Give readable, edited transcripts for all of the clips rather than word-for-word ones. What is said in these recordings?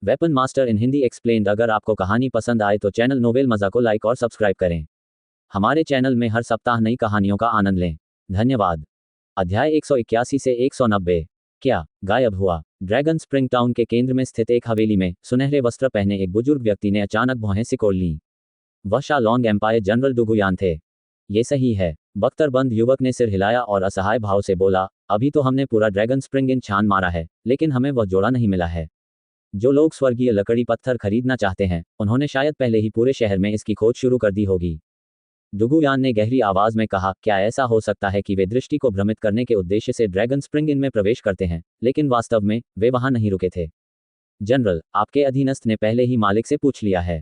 Weapon master in Hindi explained. अगर आपको कहानी पसंद आए तो चैनल नोवेल मज़ा को लाइक और सब्सक्राइब करें। हमारे चैनल में हर सप्ताह नई कहानियों का आनंद लें। धन्यवाद। अध्याय 181 से 190। क्या गायब हुआ? ड्रैगन स्प्रिंग टाउन के केंद्र में स्थित एक हवेली में सुनहरे वस्त्र पहने एक बुजुर्ग व्यक्ति ने अचानक भौहें सिकोड़ लीं। वह शालोंग एम्पायर जनरल डुगुयान थे। ये सही है, बख्तरबंद युवक ने सिर हिलाया और असहाय भाव से बोला, अभी तो हमने पूरा ड्रैगन स्प्रिंग इन छान मारा है, लेकिन हमें वह जोड़ा नहीं मिला है। जो लोग स्वर्गीय लकड़ी पत्थर खरीदना चाहते हैं, उन्होंने शायद पहले ही पूरे शहर में इसकी खोज शुरू कर दी होगी। डुगुयान ने गहरी आवाज में कहा, क्या ऐसा हो सकता है कि वे दृष्टि को भ्रमित करने के उद्देश्य से ड्रैगन स्प्रिंग इन में प्रवेश करते हैं, लेकिन वास्तव में वे वहां नहीं रुके थे। जनरल, आपके अधीनस्थ ने पहले ही मालिक से पूछ लिया है।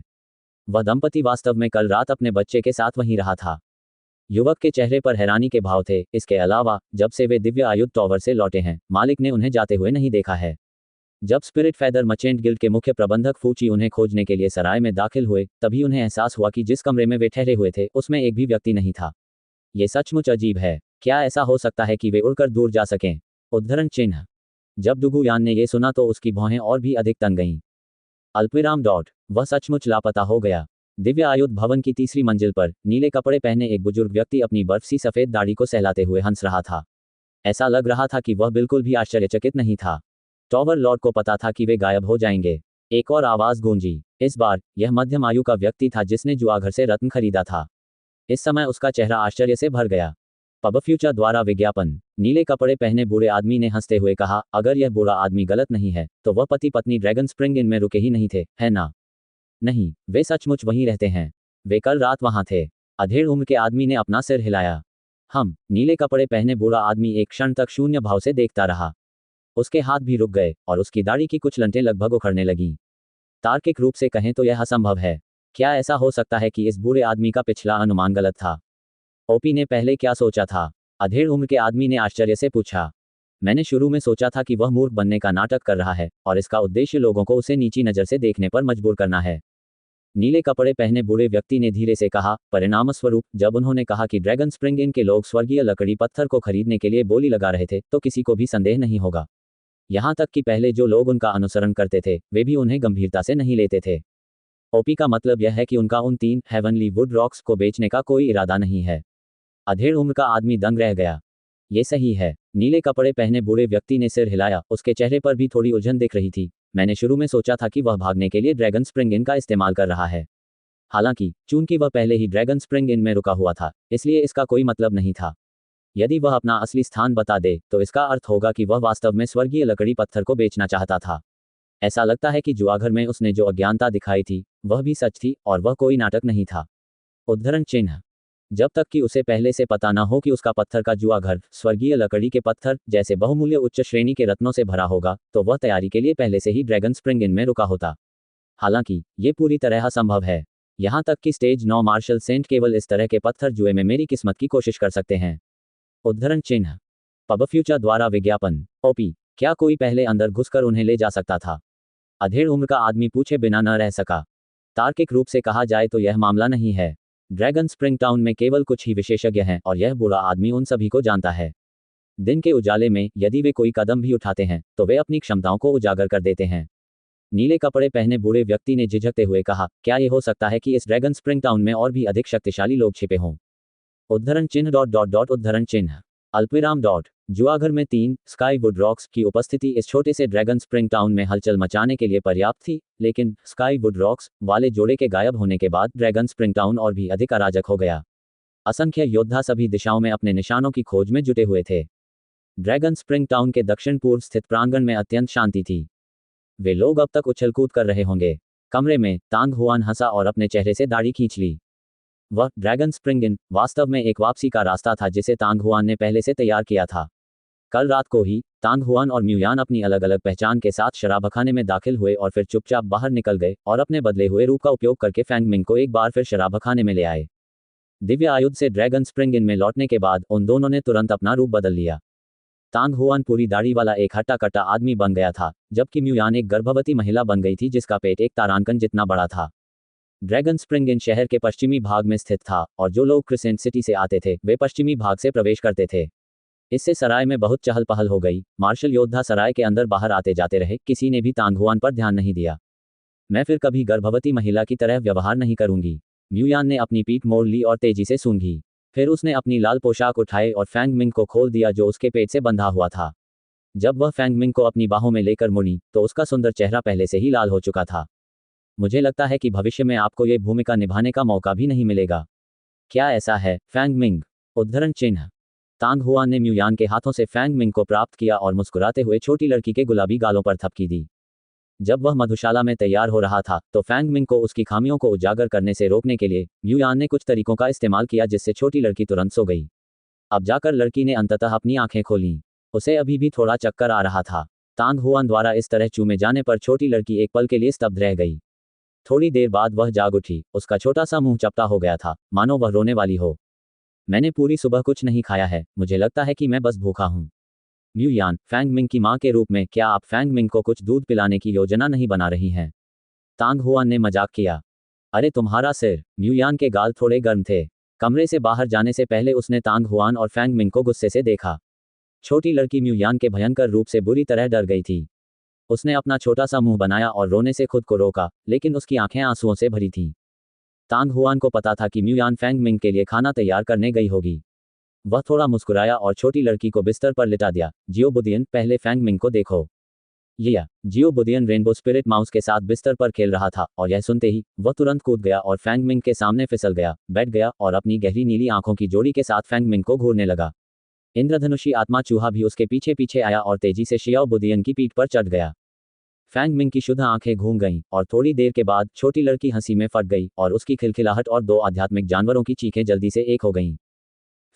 वह दंपति वास्तव में कल रात अपने बच्चे के साथ वहीं रहा था। युवक के चेहरे पर हैरानी के भाव थे। इसके अलावा, जब से वे दिव्य आयुध टॉवर से लौटे हैं, मालिक ने उन्हें जाते हुए नहीं देखा है। जब स्पिरिट फेदर मर्चेंट गिल्ड के मुख्य प्रबंधक फूची उन्हें खोजने के लिए सराय में दाखिल हुए, तभी उन्हें एहसास हुआ कि जिस कमरे में वे ठहरे हुए थे उसमें एक भी व्यक्ति नहीं था। ये सचमुच अजीब है। क्या ऐसा हो सकता है कि वे उड़कर दूर जा सकें? उद्धरण चिन्ह। जब डुगुयान ने यह सुना तो उसकी भौहें और भी अधिक तन गईं। अल्पविराम डॉट। वह सचमुच लापता हो गया। दिव्य आयुध भवन की तीसरी मंजिल पर नीले कपड़े पहने एक बुजुर्ग व्यक्ति अपनी बर्फ सी सफेद दाढ़ी को सहलाते हुए हंस रहा था। ऐसा लग रहा था कि वह बिल्कुल भी आश्चर्यचकित नहीं था। टॉवर लॉर्ड को पता था कि वे गायब हो जाएंगे। एक और आवाज गूंजी। इस बार यह मध्यम आयु का व्यक्ति था जिसने जुआघर से रत्न खरीदा था। इस समय उसका चेहरा आश्चर्य से भर गया। पब फ्यूचर द्वारा विज्ञापन। नीले कपड़े पहने बूढ़े आदमी ने हंसते हुए कहा, अगर यह बूढ़ा आदमी गलत नहीं है तो वह पति पत्नी ड्रैगन स्प्रिंग इन में रुके ही नहीं थे, है ना? नहीं, वे सचमुच वहीं रहते हैं। वे कल रात वहां थे। अधेड़ उम्र के आदमी ने अपना सिर हिलाया। नीले कपड़े पहने बूढ़ा आदमी एक क्षण तक शून्य भाव से देखता रहा। उसके हाथ भी रुक गए और उसकी दाढ़ी की कुछ लंटें लगभग उखड़ने लगीं। तार्किक रूप से कहें तो यह असंभव है। क्या ऐसा हो सकता है कि इस बूढ़े आदमी का पिछला अनुमान गलत था? ओपी ने पहले क्या सोचा था? अधेड़ उम्र के आदमी ने आश्चर्य से पूछा। मैंने शुरू में सोचा था कि वह मूर्ख बनने का नाटक कर रहा है और इसका उद्देश्य लोगों को उसे नीची नज़र से देखने पर मजबूर करना है। नीले कपड़े पहने बूढ़े व्यक्ति ने धीरे से कहा, परिणामस्वरूप जब उन्होंने कहा कि ड्रैगन स्प्रिंग इन के लोग स्वर्गीय लकड़ी पत्थर को खरीदने के लिए बोली लगा रहे थे, तो किसी को भी संदेह नहीं होगा। यहाँ तक कि पहले जो लोग उनका अनुसरण करते थे, वे भी उन्हें गंभीरता से नहीं लेते थे। ओपी का मतलब यह है कि उनका उन 3 हेवनली वुड रॉक्स को बेचने का कोई इरादा नहीं है। अधेड़ उम्र का आदमी दंग रह गया। ये सही है। नीले कपड़े पहने बूढ़े व्यक्ति ने सिर हिलाया। उसके चेहरे पर भी थोड़ी उलझन दिख रही थी। मैंने शुरू में सोचा था कि वह भागने के लिए ड्रैगन स्प्रिंग इन का इस्तेमाल कर रहा है। हालांकि चूंकि वह पहले ही ड्रैगन स्प्रिंग इन में रुका हुआ था, इसलिए इसका कोई मतलब नहीं था। यदि वह अपना असली स्थान बता दे तो इसका अर्थ होगा कि वह वास्तव में स्वर्गीय लकड़ी पत्थर को बेचना चाहता था। ऐसा लगता है कि जुआघर में उसने जो अज्ञानता दिखाई थी वह भी सच थी और वह कोई नाटक नहीं था। उद्धरण चिन्ह। जब तक कि उसे पहले से पता न हो कि उसका पत्थर का जुआघर स्वर्गीय लकड़ी के पत्थर जैसे बहुमूल्य उच्च श्रेणी के रत्नों से भरा होगा, तो वह तैयारी के लिए पहले से ही ड्रैगन स्प्रिंग इन में रुका होता। हालांकि ये पूरी तरह असंभव है। यहाँ तक कि स्टेज 9 मार्शल सेंट केवल इस तरह के पत्थर जुए में मेरी किस्मत की कोशिश कर सकते हैं। उद्धरण चिन्ह। पब फ्यूचर द्वारा विज्ञापन। ओपी, क्या कोई पहले अंदर घुसकर उन्हें ले जा सकता था? अधेड़ उम्र का आदमी पूछे बिना न रह सका। तार्किक रूप से कहा जाए तो यह मामला नहीं है। ड्रैगन स्प्रिंग टाउन में केवल कुछ ही विशेषज्ञ हैं और यह बूढ़ा आदमी उन सभी को जानता है। दिन के उजाले में यदि वे कोई कदम भी उठाते हैं तो वे अपनी क्षमताओं को उजागर कर देते हैं। नीले कपड़े पहने बूढ़े व्यक्ति ने झिझकते हुए कहा, क्या यह हो सकता है कि इस ड्रैगन स्प्रिंग टाउन में और भी अधिक शक्तिशाली लोग छिपे हों? उद्धरण चिन्ह डॉट डॉट डॉट उद्धरण चिन्ह। अल्पविराम डॉट। जुआघर में 3 स्काई वुड रॉक्स की उपस्थिति इस छोटे से ड्रैगन स्प्रिंग टाउन में हलचल मचाने के लिए पर्याप्त थी, लेकिन स्काई वुड रॉक्स वाले जोड़े के गायब होने के बाद ड्रैगन स्प्रिंग टाउन और भी अधिक अराजक हो गया। असंख्य योद्धा सभी दिशाओं में अपने निशानों की खोज में जुटे हुए थे। ड्रैगन स्प्रिंग टाउन के दक्षिण पूर्व स्थित प्रांगण में अत्यंत शांति थी। वे लोग अब तक उछलकूद कर रहे होंगे। कमरे में तांग हुआन हंसा और अपने चेहरे से दाढ़ी खींच ली। वह ड्रैगन स्प्रिंग इन वास्तव में एक वापसी का रास्ता था जिसे तांग हुआन ने पहले से तैयार किया था। कल रात को ही तांग हुआन और म्यूयान अपनी अलग अलग पहचान के साथ शराबखाने में दाखिल हुए और फिर चुपचाप बाहर निकल गए और अपने बदले हुए रूप का उपयोग करके फैंग मिंग को एक बार फिर शराबखाने में ले आए। दिव्य आयुध से ड्रैगन स्प्रिंग इन में लौटने के बाद उन दोनों ने तुरंत अपना रूप बदल लिया। तांग हुआन पूरी दाढ़ी वाला एक हट्टा कट्टा आदमी बन गया था, जबकि म्यूयान एक गर्भवती महिला बन गई थी जिसका पेट एक तारांकन जितना बड़ा था। ड्रैगन स्प्रिंग इन शहर के पश्चिमी भाग में स्थित था और जो लोग क्रिसेंट सिटी से आते थे वे पश्चिमी भाग से प्रवेश करते थे। इससे सराय में बहुत चहल पहल हो गई। मार्शल योद्धा सराय के अंदर बाहर आते जाते रहे, किसी ने भी तांग हुआन पर ध्यान नहीं दिया। मैं फिर कभी गर्भवती महिला की तरह व्यवहार नहीं करूंगी। म्यूयान ने अपनी पीठ मोड़ ली और तेजी से सूंघी। फिर उसने अपनी लाल पोशाक उठाई और फैंग मिंग को खोल दिया जो उसके पेट से बंधा हुआ था। जब वह फैंग मिंग को अपनी बाहों में लेकर मुड़ी तो उसका सुंदर चेहरा पहले से ही लाल हो चुका था। मुझे लगता है कि भविष्य में आपको ये भूमिका निभाने का मौका भी नहीं मिलेगा। क्या ऐसा है, फैंग मिंग? उद्धरण चिन्ह। तांग हुआन ने म्यूयान के हाथों से फैंग मिंग को प्राप्त किया और मुस्कुराते हुए छोटी लड़की के गुलाबी गालों पर थपकी दी। जब वह मधुशाला में तैयार हो रहा था तो फैंग मिंग को उसकी खामियों को उजागर करने से रोकने के लिए म्यूयान ने कुछ तरीकों का इस्तेमाल किया जिससे छोटी लड़की तुरंत सो गई। अब जाकर लड़की ने अंततः अपनी आंखें खोलीं। उसे अभी भी थोड़ा चक्कर आ रहा था। तांग हुआन द्वारा इस तरह चूमे जाने पर छोटी लड़की एक पल के लिए स्तब्ध रह गई। थोड़ी देर बाद वह जाग उठी। उसका छोटा सा मुंह चपटा हो गया था, मानो वह रोने वाली हो। मैंने पूरी सुबह कुछ नहीं खाया है, मुझे लगता है कि मैं बस भूखा हूँ। म्यूयान, फैंग मिंग की मां के रूप में क्या आप फैंग मिंग को कुछ दूध पिलाने की योजना नहीं बना रही हैं? तांग हुआन ने मजाक किया। अरे तुम्हारा सिर। म्यूयान के गाल थोड़े गर्म थे। कमरे से बाहर जाने से पहले उसने तांग हुआन और फैंग मिंग को गुस्से से देखा। छोटी लड़की म्यूयान के भयंकर रूप से बुरी तरह डर गई थी। उसने अपना छोटा सा मुंह बनाया और रोने से खुद को रोका, लेकिन उसकी आंखें आंसुओं से भरी थीं। तांग हुआन को पता था कि म्यूयान फैंग मिंग के लिए खाना तैयार करने गई होगी। वह थोड़ा मुस्कुराया और छोटी लड़की को बिस्तर पर लिटा दिया। जियो बुदियन, पहले फैंग मिंग को देखो। जियो बुदियन रेनबो स्पिरिट माउस के साथ बिस्तर पर खेल रहा था और यह सुनते ही वह तुरंत कूद गया और फैंग मिंग के सामने फिसल गया, बैठ गया और अपनी गहरी नीली आंखों की जोड़ी के साथ फैंग मिंग को घूरने लगा। इंद्रधनुषी आत्मा चूहा भी उसके पीछे पीछे आया और तेजी से शियाओ बुदियन की पीठ पर चढ़ गया। फैंग मिंग की शुद्ध आंखें घूम गईं और थोड़ी देर के बाद छोटी लड़की हंसी में फट गई और उसकी खिलखिलाहट और दो आध्यात्मिक जानवरों की चीखें जल्दी से एक हो गईं।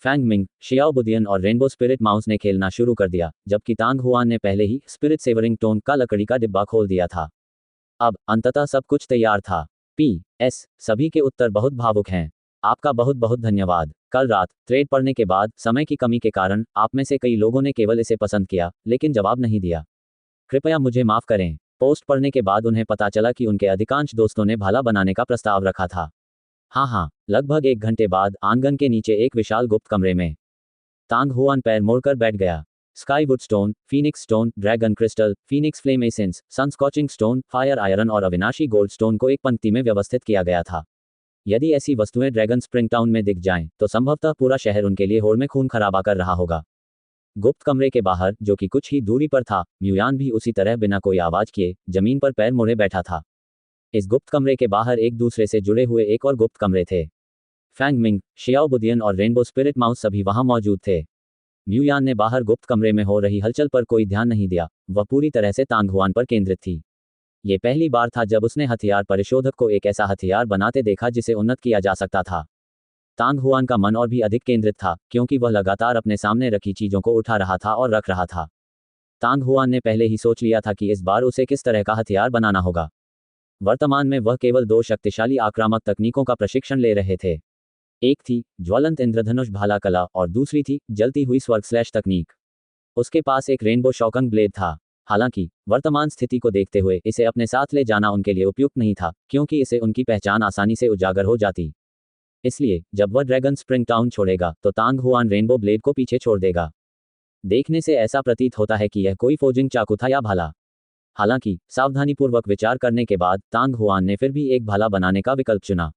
फैंग मिंग, शियाओ बुदियन और रेनबो स्पिरिट माउस ने खेलना शुरू कर दिया, जबकि तांग हुआन ने पहले ही स्पिरिट सेवरिंग टोन का लकड़ी का डिब्बा खोल दिया था। अब अंततः सब कुछ तैयार था। PS, सभी के उत्तर बहुत भावुक हैं। आपका बहुत बहुत धन्यवाद। कल रात थ्रेड पढ़ने के बाद समय की कमी के कारण आप में से कई लोगों ने केवल इसे पसंद किया लेकिन जवाब नहीं दिया। कृपया मुझे माफ करें। पोस्ट पढ़ने के बाद उन्हें पता चला कि उनके अधिकांश दोस्तों ने भाला बनाने का प्रस्ताव रखा था। हाँ, लगभग 1 घंटे बाद आंगन के नीचे एक विशाल गुप्त कमरे में तांग हुआन पैर मोड़कर बैठ गया। Skywood stone, phoenix stone, dragon crystal, phoenix flame essence, sunscorching stone, fire iron और अविनाशी गोल्ड स्टोन को एक पंक्ति में व्यवस्थित किया गया था। यदि ऐसी वस्तुएं ड्रैगन स्प्रिंग टाउन में दिख जाएं, तो संभवतः पूरा शहर उनके लिए होड़ में खून खराबा कर रहा होगा। गुप्त कमरे के बाहर, जो कि कुछ ही दूरी पर था, म्यूयान भी उसी तरह बिना कोई आवाज किए जमीन पर पैर मोड़े बैठा था। इस गुप्त कमरे के बाहर एक दूसरे से जुड़े हुए एक और गुप्त कमरे थे। फैंग मिंग, शियाओ बुदियन और रेनबो स्पिरिट माउस सभी वहां मौजूद थे। म्यूयान ने बाहर गुप्त कमरे में हो रही हलचल पर कोई ध्यान नहीं दिया, वह पूरी तरह से तांग हुआन पर केंद्रित थी। ये पहली बार था जब उसने हथियार परिशोधक को एक ऐसा हथियार बनाते देखा जिसे उन्नत किया जा सकता था। तांग हुआन का मन और भी अधिक केंद्रित था, क्योंकि वह लगातार अपने सामने रखी चीजों को उठा रहा था और रख रहा था। तांग हुआन ने पहले ही सोच लिया था कि इस बार उसे किस तरह का हथियार बनाना होगा। वर्तमान में वह केवल 2 शक्तिशाली आक्रामक तकनीकों का प्रशिक्षण ले रहे थे। एक थी ज्वलंत इंद्रधनुष भाला कला और दूसरी थी जलती हुई स्वर्ग स्लैश तकनीक। उसके पास एक रेनबो शॉकंग ब्लेड था। हालांकि वर्तमान स्थिति को देखते हुए इसे अपने साथ ले जाना उनके लिए उपयुक्त नहीं था, क्योंकि इसे उनकी पहचान आसानी से उजागर हो जाती। इसलिए जब वह ड्रैगन स्प्रिंग टाउन छोड़ेगा तो तांग हुआन रेनबो ब्लेड को पीछे छोड़ देगा। देखने से ऐसा प्रतीत होता है कि यह कोई फोजिंग चाकू था या भाला। हालांकि सावधानीपूर्वक विचार करने के बाद तांग हुआन ने फिर भी एक भाला बनाने का विकल्प चुना।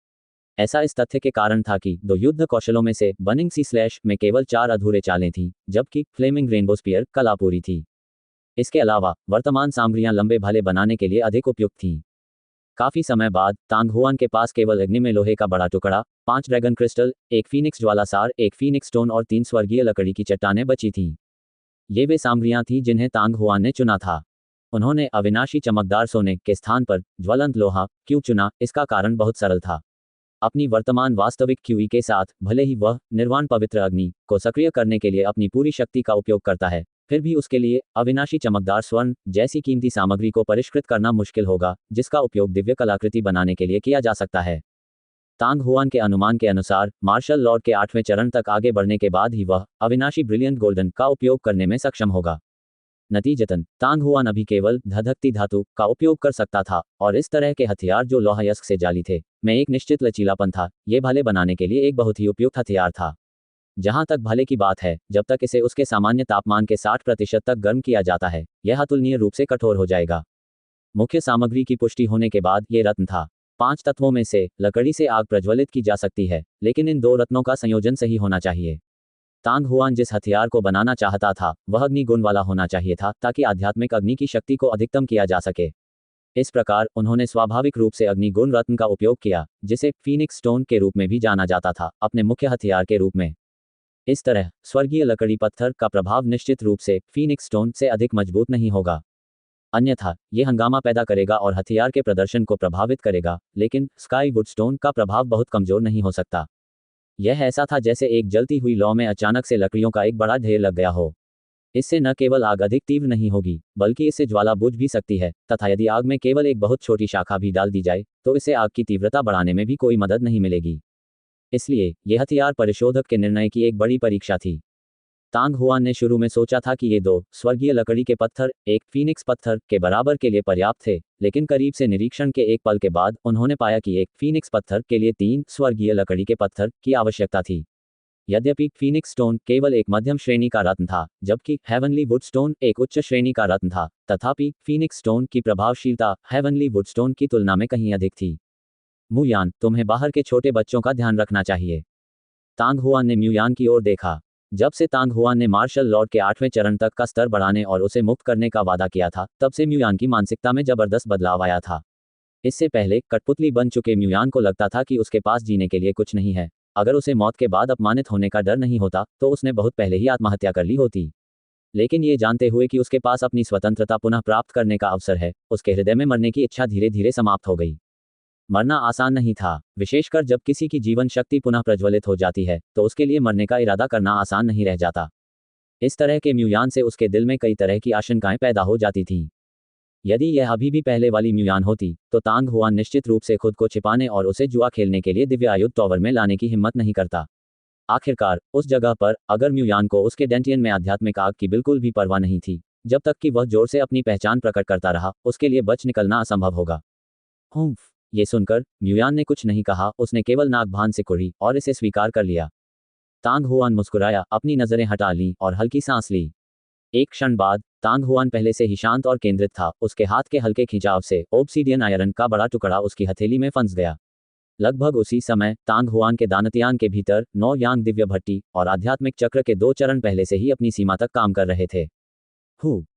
ऐसा इस तथ्य के कारण था कि 2 युद्ध कौशलों में से बर्निंग सी स्लैश में केवल 4 अधूरे चालें थीं, जबकि फ्लेमिंग रेनबो स्पीयर कला पूरी थी। इसके अलावा वर्तमान सामग्रियां लंबे भाले बनाने के लिए अधिक उपयुक्त थीं। काफी समय बाद तांग हुआन के पास केवल अग्नि में लोहे का बड़ा टुकड़ा, 5 ड्रैगन क्रिस्टल, एक फीनिक्स ज्वालासार, एक फीनिक्स स्टोन और 3 स्वर्गीय लकड़ी की चट्टानें बची थीं। ये वे सामग्रियां थीं जिन्हें तांग हुआन ने चुना था। उन्होंने अविनाशी चमकदार सोने के स्थान पर ज्वलंत लोहा क्यों चुना, इसका कारण बहुत सरल था। अपनी वर्तमान वास्तविक QE के साथ, भले ही वह निर्वाण पवित्र अग्नि को सक्रिय करने के लिए अपनी पूरी शक्ति का उपयोग करता है, फिर भी उसके लिए अविनाशी चमकदार स्वर्ण जैसी कीमती सामग्री को परिष्कृत करना मुश्किल होगा, जिसका उपयोग दिव्य कलाकृति बनाने के लिए किया जा सकता है। तांग हुआन के अनुमान के अनुसार मार्शल लॉर्ड के 8वें चरण तक आगे बढ़ने के बाद ही वह अविनाशी ब्रिलियंट गोल्डन का उपयोग करने में सक्षम होगा। नतीजतन तांग हुआन अभी केवल धधकती धातु का उपयोग कर सकता था, और इस तरह के हथियार जो लोहायस्क से जाली थे में एक निश्चित लचीलापन था, ये भाले बनाने के लिए एक बहुत ही उपयुक्त हथियार था। जहां तक भाले की बात है, जब तक इसे उसके सामान्य तापमान के 60% तक गर्म किया जाता है, यह अतुलनीय रूप से कठोर हो जाएगा। मुख्य सामग्री की पुष्टि होने के बाद ये रत्न था। 5 तत्वों में से लकड़ी से आग प्रज्वलित की जा सकती है, लेकिन इन 2 रत्नों का संयोजन सही होना चाहिए। तांग हुआन जिस हथियार को बनाना चाहता था वह अग्नि गुण वाला होना चाहिए था, ताकि आध्यात्मिक अग्नि की शक्ति को अधिकतम किया जा सके। इस प्रकार उन्होंने स्वाभाविक रूप से अग्नि गुण रत्न का उपयोग किया, जिसे फीनिक्स स्टोन के रूप में भी जाना जाता था, अपने मुख्य हथियार के रूप में। इस तरह स्वर्गीय लकड़ी पत्थर का प्रभाव निश्चित रूप से फीनिक्स स्टोन से अधिक मजबूत नहीं होगा, अन्यथा ये हंगामा पैदा करेगा और हथियार के प्रदर्शन को प्रभावित करेगा, लेकिन स्काई वुड स्टोन का प्रभाव बहुत कमजोर नहीं हो सकता। यह ऐसा था जैसे एक जलती हुई लौ में अचानक से लकड़ियों का एक बड़ा ढेर लग गया हो। इससे न केवल आग अधिक तीव्र नहीं होगी, बल्कि इससे ज्वाला बुझ भी सकती है, तथा यदि आग में केवल एक बहुत छोटी शाखा भी डाल दी जाए तो इससे आग की तीव्रता बढ़ाने में भी कोई मदद नहीं मिलेगी। इसलिए यह हथियार परिशोधक के निर्णय की एक बड़ी परीक्षा थी। तांग हुआन ने शुरू में सोचा था कि ये 2 स्वर्गीय लकड़ी के पत्थर एक फीनिक्स पत्थर के बराबर के लिए पर्याप्त थे, लेकिन करीब से निरीक्षण के एक पल के बाद उन्होंने पाया कि एक फीनिक्स पत्थर के लिए 3 स्वर्गीय लकड़ी के पत्थर की आवश्यकता थी। यद्यपि फीनिक्स स्टोन केवल एक मध्यम श्रेणी का रत्न था, जबकि हेवनली वुड स्टोन एक उच्च श्रेणी का रत्न था, तथापि फीनिक्स स्टोन की प्रभावशीलता हेवनली वुड स्टोन की तुलना में कहीं अधिक थी। मुयान, तुम्हें बाहर के छोटे बच्चों का ध्यान रखना चाहिए। तांग हुआन ने म्यूयान की ओर देखा। जब से तांग हुआन ने मार्शल लॉर्ड के 8वें चरण तक का स्तर बढ़ाने और उसे मुक्त करने का वादा किया था, तब से म्यूयान की मानसिकता में जबरदस्त बदलाव आया था। इससे पहले कठपुतली बन चुके म्यूयान को लगता था कि उसके पास जीने के लिए कुछ नहीं है। अगर उसे मौत के बाद अपमानित होने का डर नहीं होता तो उसने बहुत पहले ही आत्महत्या कर ली होती। लेकिन ये जानते हुए कि उसके पास अपनी स्वतंत्रता पुनः प्राप्त करने का अवसर है, उसके हृदय में मरने की इच्छा धीरे धीरे समाप्त हो गई। मरना आसान नहीं था, विशेषकर जब किसी की जीवन शक्ति पुनः प्रज्वलित हो जाती है तो उसके लिए मरने का इरादा करना आसान नहीं रह जाता। इस तरह के म्यूयान से उसके दिल में कई तरह की आशंकाएं पैदा हो जाती थीं। यदि यह अभी भी पहले वाली म्यूयान होती तो तांग हुआन निश्चित रूप से खुद को छिपाने और उसे जुआ खेलने के लिए दिव्यायुध टॉवर में लाने की हिम्मत नहीं करता। आखिरकार उस जगह पर अगर म्यूयान को उसके डेंटियन में आध्यात्मिक आग की बिल्कुल भी परवाह नहीं थी, जब तक कि वह जोर से अपनी पहचान प्रकट करता रहा उसके लिए बच निकलना असंभव होगा। ये सुनकर म्यूयान ने कुछ नहीं कहा, उसने केवल नाक भान से कुड़ी और इसे स्वीकार कर लिया। तांग हुआन मुस्कुराया, अपनी नजरें हटा लीं और हल्की सांस ली। एक क्षण बाद तांग हुआन पहले से ही शांत और केंद्रित था। उसके हाथ के हल्के खिंचाव से ओब्सीडियन आयरन का बड़ा टुकड़ा उसकी हथेली में फंस गया। लगभग उसी समय तांग हुआन के दानतयान के भीतर 9 यांग दिव्य भट्टी और आध्यात्मिक चक्र के 2 चरण पहले से ही अपनी सीमा तक काम कर रहे थे।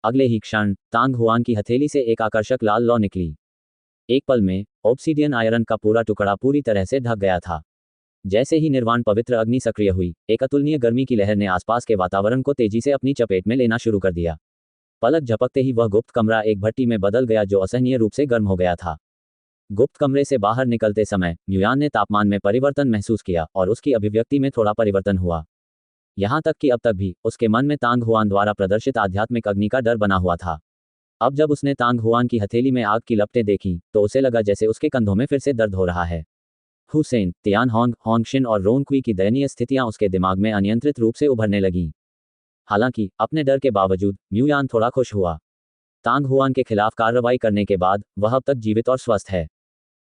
अगले ही क्षण तांग हुआन की हथेली से एक आकर्षक लाल लौ निकली। एक पल में ऑब्सीडियन आयरन का पूरा टुकड़ा पूरी तरह से ढक गया था। जैसे ही निर्वाण पवित्र अग्नि सक्रिय हुई, एक अतुलनीय गर्मी की लहर ने आसपास के वातावरण को तेजी से अपनी चपेट में लेना शुरू कर दिया। पलक झपकते ही वह गुप्त कमरा एक भट्टी में बदल गया जो असहनीय रूप से गर्म हो गया था। गुप्त कमरे से बाहर निकलते समय म्यूयान ने तापमान में परिवर्तन महसूस किया और उसकी अभिव्यक्ति में थोड़ा परिवर्तन हुआ। यहाँ तक कि अब तक भी उसके मन में तांग हुआन द्वारा प्रदर्शित आध्यात्मिक अग्नि का डर बना हुआ था। अब जब उसने तांग हुआन की हथेली में आग की लपटें देखीं तो उसे लगा जैसे उसके कंधों में फिर से दर्द हो रहा है। हुसैन, तियान होंग, होंगशिन और रोंगक्वी की दयनीय स्थितियां उसके दिमाग में अनियंत्रित रूप से उभरने लगीं। हालांकि अपने डर के बावजूद म्यूयान थोड़ा खुश हुआ। तांग हुआन के खिलाफ कार्रवाई करने के बाद वह अब तक जीवित और स्वस्थ है।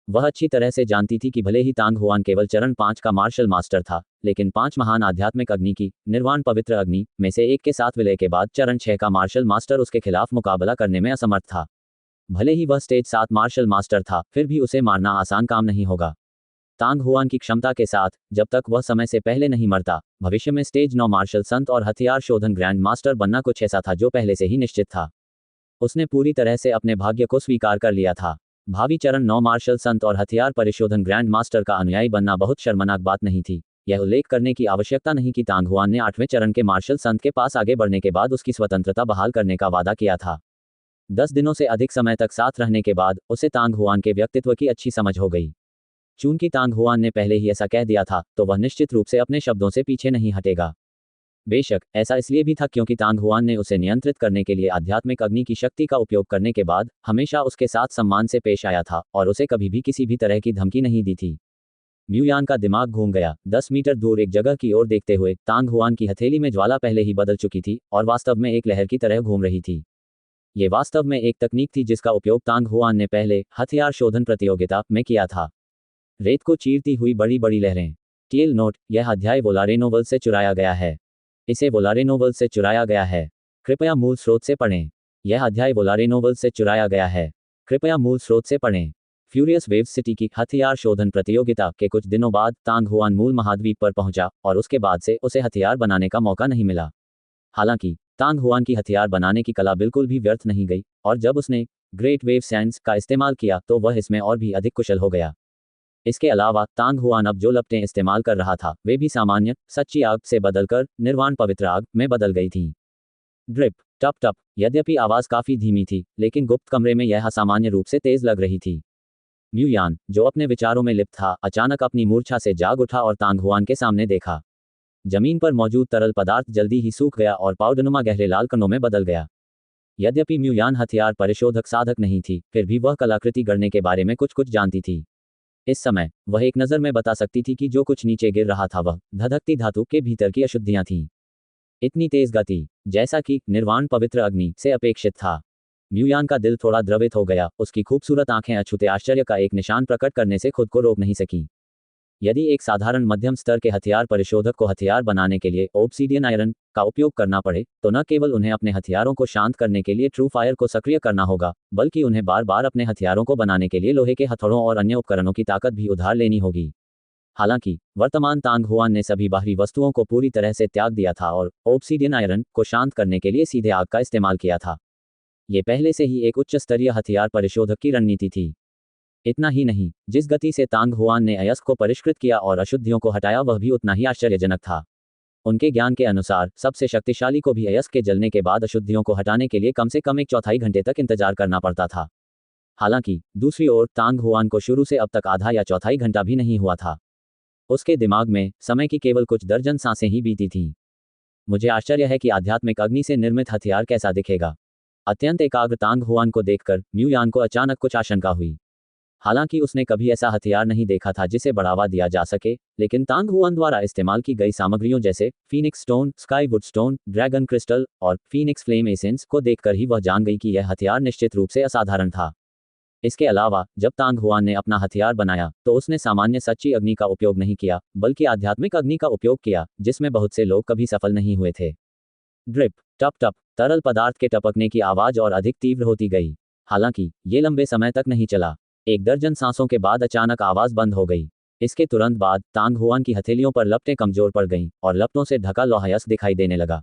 वह अच्छी तरह से जानती थी कि भले ही तांग हुआन केवल चरण 5 का मार्शल मास्टर था, लेकिन 5 महान आध्यात्मिक अग्नि की निर्वाण पवित्र अग्नि में से एक के साथ विलय के बाद चरण 6 का मार्शल मास्टर उसके खिलाफ मुकाबला करने में असमर्थ था। भले ही वह स्टेज 7 मार्शल मास्टर था, फिर भी उसे मारना आसान काम नहीं होगा। तांग हुआन की क्षमता के साथ जब तक वह समय से पहले नहीं मरता, भविष्य में स्टेज 9 मार्शल संत और हथियार शोधन ग्रैंड मास्टर बनना कुछ ऐसा था जो पहले से ही निश्चित था। उसने पूरी तरह से अपने भाग्य को स्वीकार कर लिया था। भावी चरण 9 मार्शल संत और हथियार परिशोधन ग्रैंड मास्टर का अनुयायी बनना बहुत शर्मनाक बात नहीं थी। यह उल्लेख करने की आवश्यकता नहीं कि तांग हुआन ने 8वें चरण के मार्शल संत के पास आगे बढ़ने के बाद उसकी स्वतंत्रता बहाल करने का वादा किया था। 10 दिनों से अधिक समय तक साथ रहने के बाद उसे तांग हुआन के व्यक्तित्व की अच्छी समझ हो गई। चूंकि तांग हुआन ने पहले ही ऐसा कह दिया था, तो वह निश्चित रूप से अपने शब्दों से पीछे नहीं हटेगा। बेशक ऐसा इसलिए भी था क्योंकि तांग हुआन ने उसे नियंत्रित करने के लिए आध्यात्मिक अग्नि की शक्ति का उपयोग करने के बाद हमेशा उसके साथ सम्मान से पेश आया था और उसे कभी भी किसी भी तरह की धमकी नहीं दी थी। म्यूयान का दिमाग घूम गया। 10 मीटर दूर एक जगह की ओर देखते हुए तांग हुआन की हथेली में ज्वाला पहले ही बदल चुकी थी और वास्तव में एक लहर की तरह घूम रही थी। ये वास्तव में एक तकनीक थी जिसका उपयोग तांग हुआन ने पहले हथियार शोधन प्रतियोगिता में किया था। रेत को चीरती हुई बड़ी बड़ी लहरें। टेल नोट, यह अध्याय वोलारे नोवेल से चुराया गया है। इसे वोलारे नोवेल से चुराया गया है। कृपया मूल स्रोत से पढ़ें। यह अध्याय वोलारे नोवेल से चुराया गया है। कृपया मूल स्रोत से पढ़ें। फ्यूरियस वेव्स सिटी की हथियार शोधन प्रतियोगिता के कुछ दिनों बाद तांग हुआन मूल महाद्वीप पर पहुंचा और उसके बाद से उसे हथियार बनाने का मौका नहीं मिला। हालांकि तांग हुआन की हथियार बनाने की कला बिल्कुल भी व्यर्थ नहीं गई और जब उसने ग्रेट वेव सैंड्स का इस्तेमाल किया तो वह इसमें और भी अधिक कुशल हो गया। इसके अलावा तांग हुआन अब जो लपटें इस्तेमाल कर रहा था वे भी सामान्य सच्ची आग से बदलकर निर्वाण पवित्र आग में बदल गई थीं। ड्रिप टप टप। यद्यपि आवाज काफी धीमी थी लेकिन गुप्त कमरे में यह असामान्य रूप से तेज लग रही थी। म्यूयान, जो अपने विचारों में लिप्त था, अचानक अपनी मूर्छा से जाग उठा और तांग हुआन के सामने देखा। जमीन पर मौजूद तरल पदार्थ जल्दी ही सूख गया और पाउडरनुमा गहरे लाल कणों में बदल गया। यद्यपि म्यूयान हथियार परिशोधक साधक नहीं थी, फिर भी वह कलाकृति गढ़ने के बारे में कुछ कुछ जानती थी। इस समय वह एक नज़र में बता सकती थी कि जो कुछ नीचे गिर रहा था वह धधकती धातु के भीतर की अशुद्धियां थीं। इतनी तेज गति, जैसा कि निर्वाण पवित्र अग्नि से अपेक्षित था। म्यूयान का दिल थोड़ा द्रवित हो गया। उसकी खूबसूरत आंखें अछूते आश्चर्य का एक निशान प्रकट करने से खुद को रोक नहीं सकीं। यदि एक साधारण मध्यम स्तर के हथियार परिशोधक को हथियार बनाने के लिए ऑब्सीडियन आयरन का उपयोग करना पड़े तो न केवल उन्हें अपने हथियारों को शांत करने के लिए ट्रू फायर को सक्रिय करना होगा, बल्कि उन्हें बार बार अपने हथियारों को बनाने के लिए लोहे के हथौड़ों और अन्य उपकरणों की ताकत भी उधार लेनी होगी। हालांकि वर्तमान तांग हुआन ने सभी बाहरी वस्तुओं को पूरी तरह से त्याग दिया था और ऑब्सीडियन आयरन को शांत करने के लिए सीधे आग का इस्तेमाल किया था। ये पहले से ही एक उच्च स्तरीय हथियार परिशोधक की रणनीति थी। इतना ही नहीं, जिस गति से तांग हुआन ने अयस्क को परिष्कृत किया और अशुद्धियों को हटाया वह भी उतना ही आश्चर्यजनक था। उनके ज्ञान के अनुसार सबसे शक्तिशाली को भी अयस्क के जलने के बाद अशुद्धियों को हटाने के लिए कम से कम 1/4 घंटे तक इंतजार करना पड़ता था। हालांकि दूसरी ओर तांग हुआन को शुरू से अब तक आधा या चौथाई घंटा भी नहीं हुआ था। उसके दिमाग में समय की केवल कुछ दर्जन सांसें ही बीती थीं। मुझे आश्चर्य है कि आध्यात्मिक अग्नि से निर्मित हथियार कैसा दिखेगा। अत्यंत एकाग्र तांग हुआन को देखकर म्यूयान को अचानक कुछ आशंका हुई। हालांकि उसने कभी ऐसा हथियार नहीं देखा था जिसे बढ़ावा दिया जा सके, लेकिन तांग हुआन द्वारा इस्तेमाल की गई सामग्रियों जैसे phoenix stone, skywood stone, dragon crystal और फीनिक्स फ्लेम एसेंस को देखकर ही वह जान गई कि यह हथियार निश्चित रूप से असाधारण था। इसके अलावा जब तांग हुआन ने अपना हथियार बनाया तो उसने सामान्य सच्ची अग्नि का उपयोग नहीं किया, बल्कि आध्यात्मिक अग्नि का उपयोग किया, जिसमें बहुत से लोग कभी सफल नहीं हुए थे। ड्रिप टप टप। तरल पदार्थ के टपकने की आवाज और अधिक तीव्र होती गई। हालांकि ये लंबे समय तक नहीं चला। 1 दर्जन सांसों के बाद अचानक आवाज बंद हो गई। इसके तुरंत बाद तांग हुआन की हथेलियों पर लपटें कमजोर पड़ गईं और लपटों से ढका लोहायस्क दिखाई देने लगा।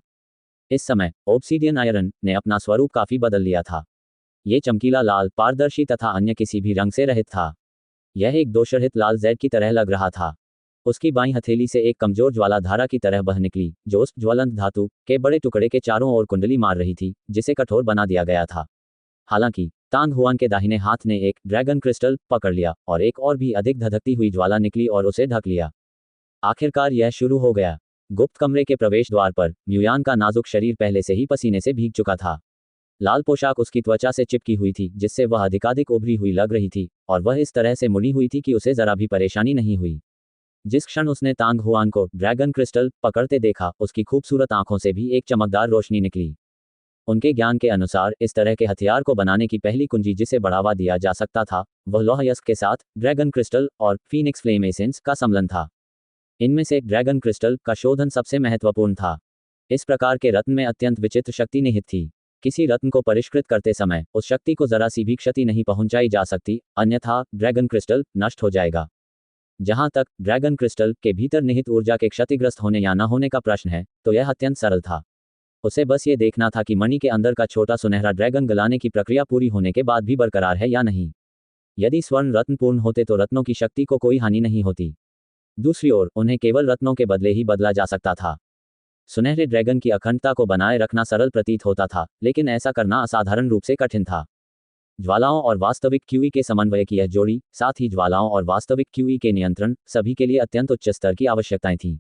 इस समय ऑब्सीडियन आयरन ने अपना स्वरूप काफी बदल लिया था। ये चमकीला लाल, पारदर्शी तथा अन्य किसी भी रंग से रहित था। यह एक दोशरहित लाल जैड की तरह लग रहा था। उसकी बाईं हथेली से एक कमजोर ज्वालाधारा की तरह बह निकली, जो उस ज्वलंत धातु के बड़े टुकड़े के चारों ओर कुंडली मार रही थी, जिसे कठोर बना दिया गया था। हालांकि तांग हुआन के दाहिने हाथ ने एक ड्रैगन क्रिस्टल पकड़ लिया और एक और भी अधिक धधकती हुई ज्वाला निकली और उसे ढक लिया। आखिरकार यह शुरू हो गया। गुप्त कमरे के प्रवेश द्वार पर म्यूयान का नाजुक शरीर पहले से ही पसीने से भीग चुका था। लाल पोशाक उसकी त्वचा से चिपकी हुई थी, जिससे वह अधिकाधिक उभरी हुई लग रही थी, और वह इस तरह से मुड़ी हुई थी कि उसे जरा भी परेशानी नहीं हुई। जिस क्षण उसने तांग हुआन को ड्रैगन क्रिस्टल पकड़ते देखा, उसकी खूबसूरत आंखों से भी एक चमकदार रोशनी निकली। उनके ज्ञान के अनुसार इस तरह के हथियार को बनाने की पहली कुंजी जिसे बढ़ावा दिया जा सकता था वह लोहायस्क के साथ ड्रैगन क्रिस्टल और फीनिक्स फ्लेम एसेंस का सम्मिलन था। इनमें से ड्रैगन क्रिस्टल का शोधन सबसे महत्वपूर्ण था। इस प्रकार के रत्न में अत्यंत विचित्र शक्ति निहित थी। किसी रत्न को परिष्कृत करते समय उस शक्ति को जरा सी भी क्षति नहीं पहुंचाई जा सकती, अन्यथा ड्रैगन क्रिस्टल नष्ट हो जाएगा। जहां तक ड्रैगन क्रिस्टल के भीतर निहित ऊर्जा के क्षतिग्रस्त होने या न होने का प्रश्न है, तो यह अत्यंत सरल था। उसे बस ये देखना था कि मणि के अंदर का छोटा सुनहरा ड्रैगन गलाने की प्रक्रिया पूरी होने के बाद भी बरकरार है या नहीं। यदि स्वर्ण रत्न पूर्ण होते तो रत्नों की शक्ति को कोई हानि नहीं होती। दूसरी ओर उन्हें केवल रत्नों के बदले ही बदला जा सकता था। सुनहरे ड्रैगन की अखंडता को बनाए रखना सरल प्रतीत होता था, लेकिन ऐसा करना असाधारण रूप से कठिन था। ज्वालाओं और वास्तविक क्यूई के समन्वय की यह जोड़ी, साथ ही ज्वालाओं और वास्तविक क्यूई के नियंत्रण, सभी के लिए अत्यंत उच्च स्तर की आवश्यकताएं थीं।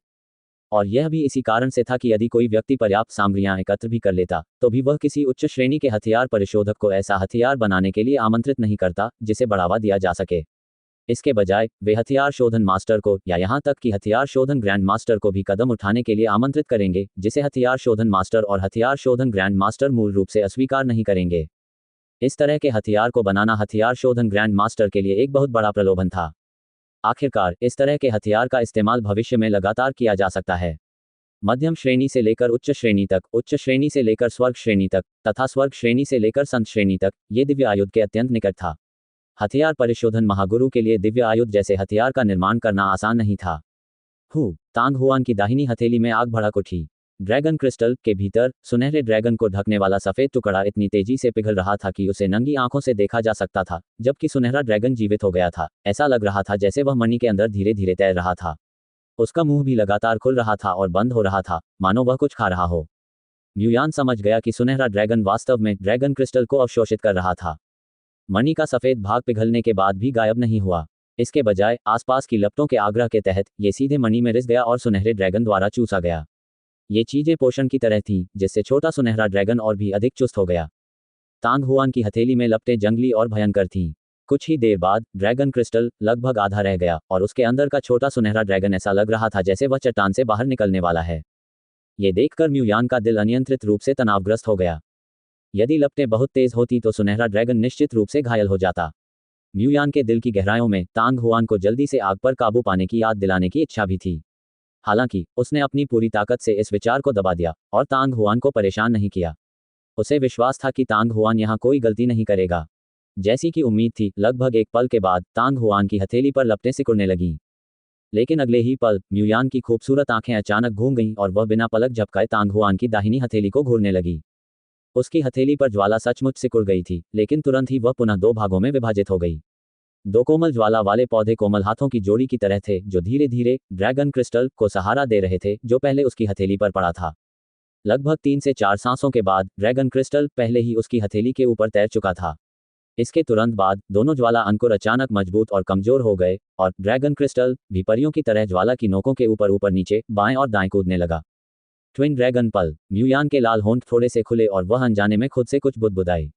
और यह भी इसी कारण से था कि यदि कोई व्यक्ति पर्याप्त सामग्रियां एकत्र भी कर लेता, तो भी वह किसी उच्च श्रेणी के हथियार परिशोधक को ऐसा हथियार बनाने के लिए आमंत्रित नहीं करता जिसे बढ़ावा दिया जा सके। इसके बजाय वे हथियार शोधन मास्टर को, या यहां तक कि हथियार शोधन ग्रैंड मास्टर को भी कदम उठाने के लिए आमंत्रित करेंगे, जिसे हथियार शोधन मास्टर और हथियार शोधन ग्रैंड मास्टर मूल रूप से अस्वीकार नहीं करेंगे। इस तरह के हथियार को बनाना हथियार शोधन ग्रैंड मास्टर के लिए एक बहुत बड़ा प्रलोभन था। आखिरकार इस तरह के हथियार का इस्तेमाल भविष्य में लगातार किया जा सकता है। मध्यम श्रेणी से लेकर उच्च श्रेणी तक, उच्च श्रेणी से लेकर स्वर्ग श्रेणी तक, तथा स्वर्ग श्रेणी से लेकर संत श्रेणी तक, ये दिव्य आयुध के अत्यंत निकट था। हथियार परिशोधन महागुरु के लिए दिव्य आयुध जैसे हथियार का निर्माण करना आसान नहीं था। तांग हुआन की दाहिनी हथेली में आग भड़क उठी। ड्रैगन क्रिस्टल के भीतर सुनहरे ड्रैगन को ढकने वाला सफेद टुकड़ा इतनी तेजी से पिघल रहा था कि उसे नंगी आंखों से देखा जा सकता था, जबकि सुनहरा ड्रैगन जीवित हो गया था। ऐसा लग रहा था जैसे वह मणि के अंदर धीरे धीरे तैर रहा था। उसका मुंह भी लगातार खुल रहा था और बंद हो रहा था, मानो वह कुछ खा रहा हो। म्यूयान समझ गया कि सुनहरा ड्रैगन वास्तव में ड्रैगन क्रिस्टल को अवशोषित कर रहा था। मणि का सफेद भाग पिघलने के बाद भी गायब नहीं हुआ। इसके बजाय आसपास की लपटों के आग्रह के तहत ये सीधे मणि में रिस गया और सुनहरे ड्रैगन द्वारा चूसा गया। ये चीजें पोषण की तरह थीं, जिससे छोटा सुनहरा ड्रैगन और भी अधिक चुस्त हो गया। तांग हुआन की हथेली में लपटें जंगली और भयंकर थीं। कुछ ही देर बाद ड्रैगन क्रिस्टल लगभग आधा रह गया और उसके अंदर का छोटा सुनहरा ड्रैगन ऐसा लग रहा था जैसे वह चट्टान से बाहर निकलने वाला है। ये देखकर म्यूयान का दिल अनियंत्रित रूप से तनावग्रस्त हो गया। यदि लपटें बहुत तेज होती तो सुनहरा ड्रैगन निश्चित रूप से घायल हो जाता। म्यूयान के दिल की गहराइयों में तांग हुआन को जल्दी से आग पर काबू पाने की याद दिलाने की इच्छा भी थी। हालांकि उसने अपनी पूरी ताकत से इस विचार को दबा दिया और तांग हुआन को परेशान नहीं किया। उसे विश्वास था कि तांग हुआन यहाँ कोई गलती नहीं करेगा। जैसी कि उम्मीद थी, लगभग एक पल के बाद तांग हुआन की हथेली पर लपटें सिकुड़ने लगीं। लेकिन अगले ही पल म्यूयान की खूबसूरत आंखें अचानक घूम गईं और वह बिना पलक झपकाए तांग हुआन की दाहिनी हथेली को घूरने लगी। उसकी हथेली पर ज्वाला सचमुच सिकुड़ गई थी, लेकिन तुरंत ही वह पुनः दो भागों में विभाजित हो गई। दो कोमल ज्वाला वाले पौधे कोमल हाथों की जोड़ी की तरह थे, जो धीरे धीरे ड्रैगन क्रिस्टल को सहारा दे रहे थे जो पहले उसकी हथेली पर पड़ा था। लगभग 3 से 4 सांसों के बाद ड्रैगन क्रिस्टल पहले ही उसकी हथेली के ऊपर तैर चुका था। इसके तुरंत बाद दोनों ज्वाला अंकुर अचानक मजबूत और कमजोर हो गए और ड्रैगन क्रिस्टल भी परियों की तरह ज्वाला की नोकों के ऊपर ऊपर नीचे बाएं और दाएं कूदने लगा। ट्विन ड्रैगन पल। म्यूयान के लाल होंठ थोड़े से खुले और वह अनजाने में खुद से कुछ बुदबुदाई।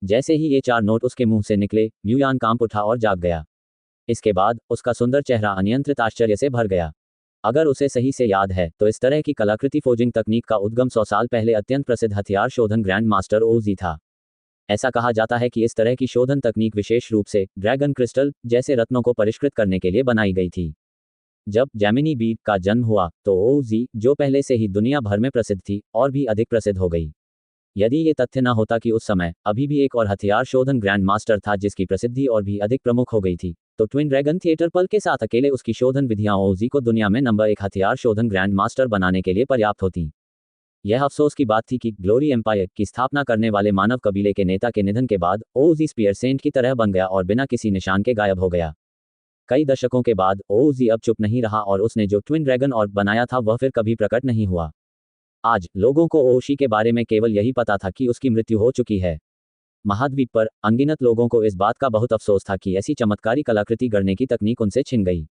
जैसे ही ये 4 नोट उसके मुंह से निकले, म्यूयान कांप उठा और जाग गया। इसके बाद उसका सुंदर चेहरा अनियंत्रित आश्चर्य से भर गया। अगर उसे सही से याद है तो इस तरह की कलाकृति फोजिंग तकनीक का उद्गम 100 साल पहले अत्यंत प्रसिद्ध हथियार शोधन ग्रैंड मास्टर ओजी था। ऐसा कहा जाता है कि इस तरह की शोधन तकनीक विशेष रूप से ड्रैगन क्रिस्टल जैसे रत्नों को परिष्कृत करने के लिए बनाई गई थी। जब जैमिनी बीट का जन्म हुआ तो ओजी, जो पहले से ही दुनिया भर में प्रसिद्ध थी, और भी अधिक प्रसिद्ध हो गई। यदि ये तथ्य न होता कि उस समय अभी भी एक और हथियार शोधन ग्रैंड मास्टर था जिसकी प्रसिद्धि और भी अधिक प्रमुख हो गई थी, तो ट्विन ड्रैगन थिएटर पल के साथ अकेले उसकी शोधन विधियां ओजी को दुनिया में नंबर 1 हथियार शोधन ग्रैंड मास्टर बनाने के लिए पर्याप्त होती। यह अफसोस की बात थी कि ग्लोरी एम्पायर की स्थापना करने वाले मानव कबीले के नेता के निधन के बाद ओजी स्पीयर सेंट की तरह बन गया और बिना किसी निशान के गायब हो गया। कई दशकों के बाद ओजी अब चुप नहीं रहा और उसने जो ट्विन ड्रैगन ऑर्ब बनाया था वह फिर कभी प्रकट नहीं हुआ। आज लोगों को ओशी के बारे में केवल यही पता था कि उसकी मृत्यु हो चुकी है। महाद्वीप पर अनगिनत लोगों को इस बात का बहुत अफसोस था कि ऐसी चमत्कारी कलाकृति गढ़ने की तकनीक उनसे छिन गई।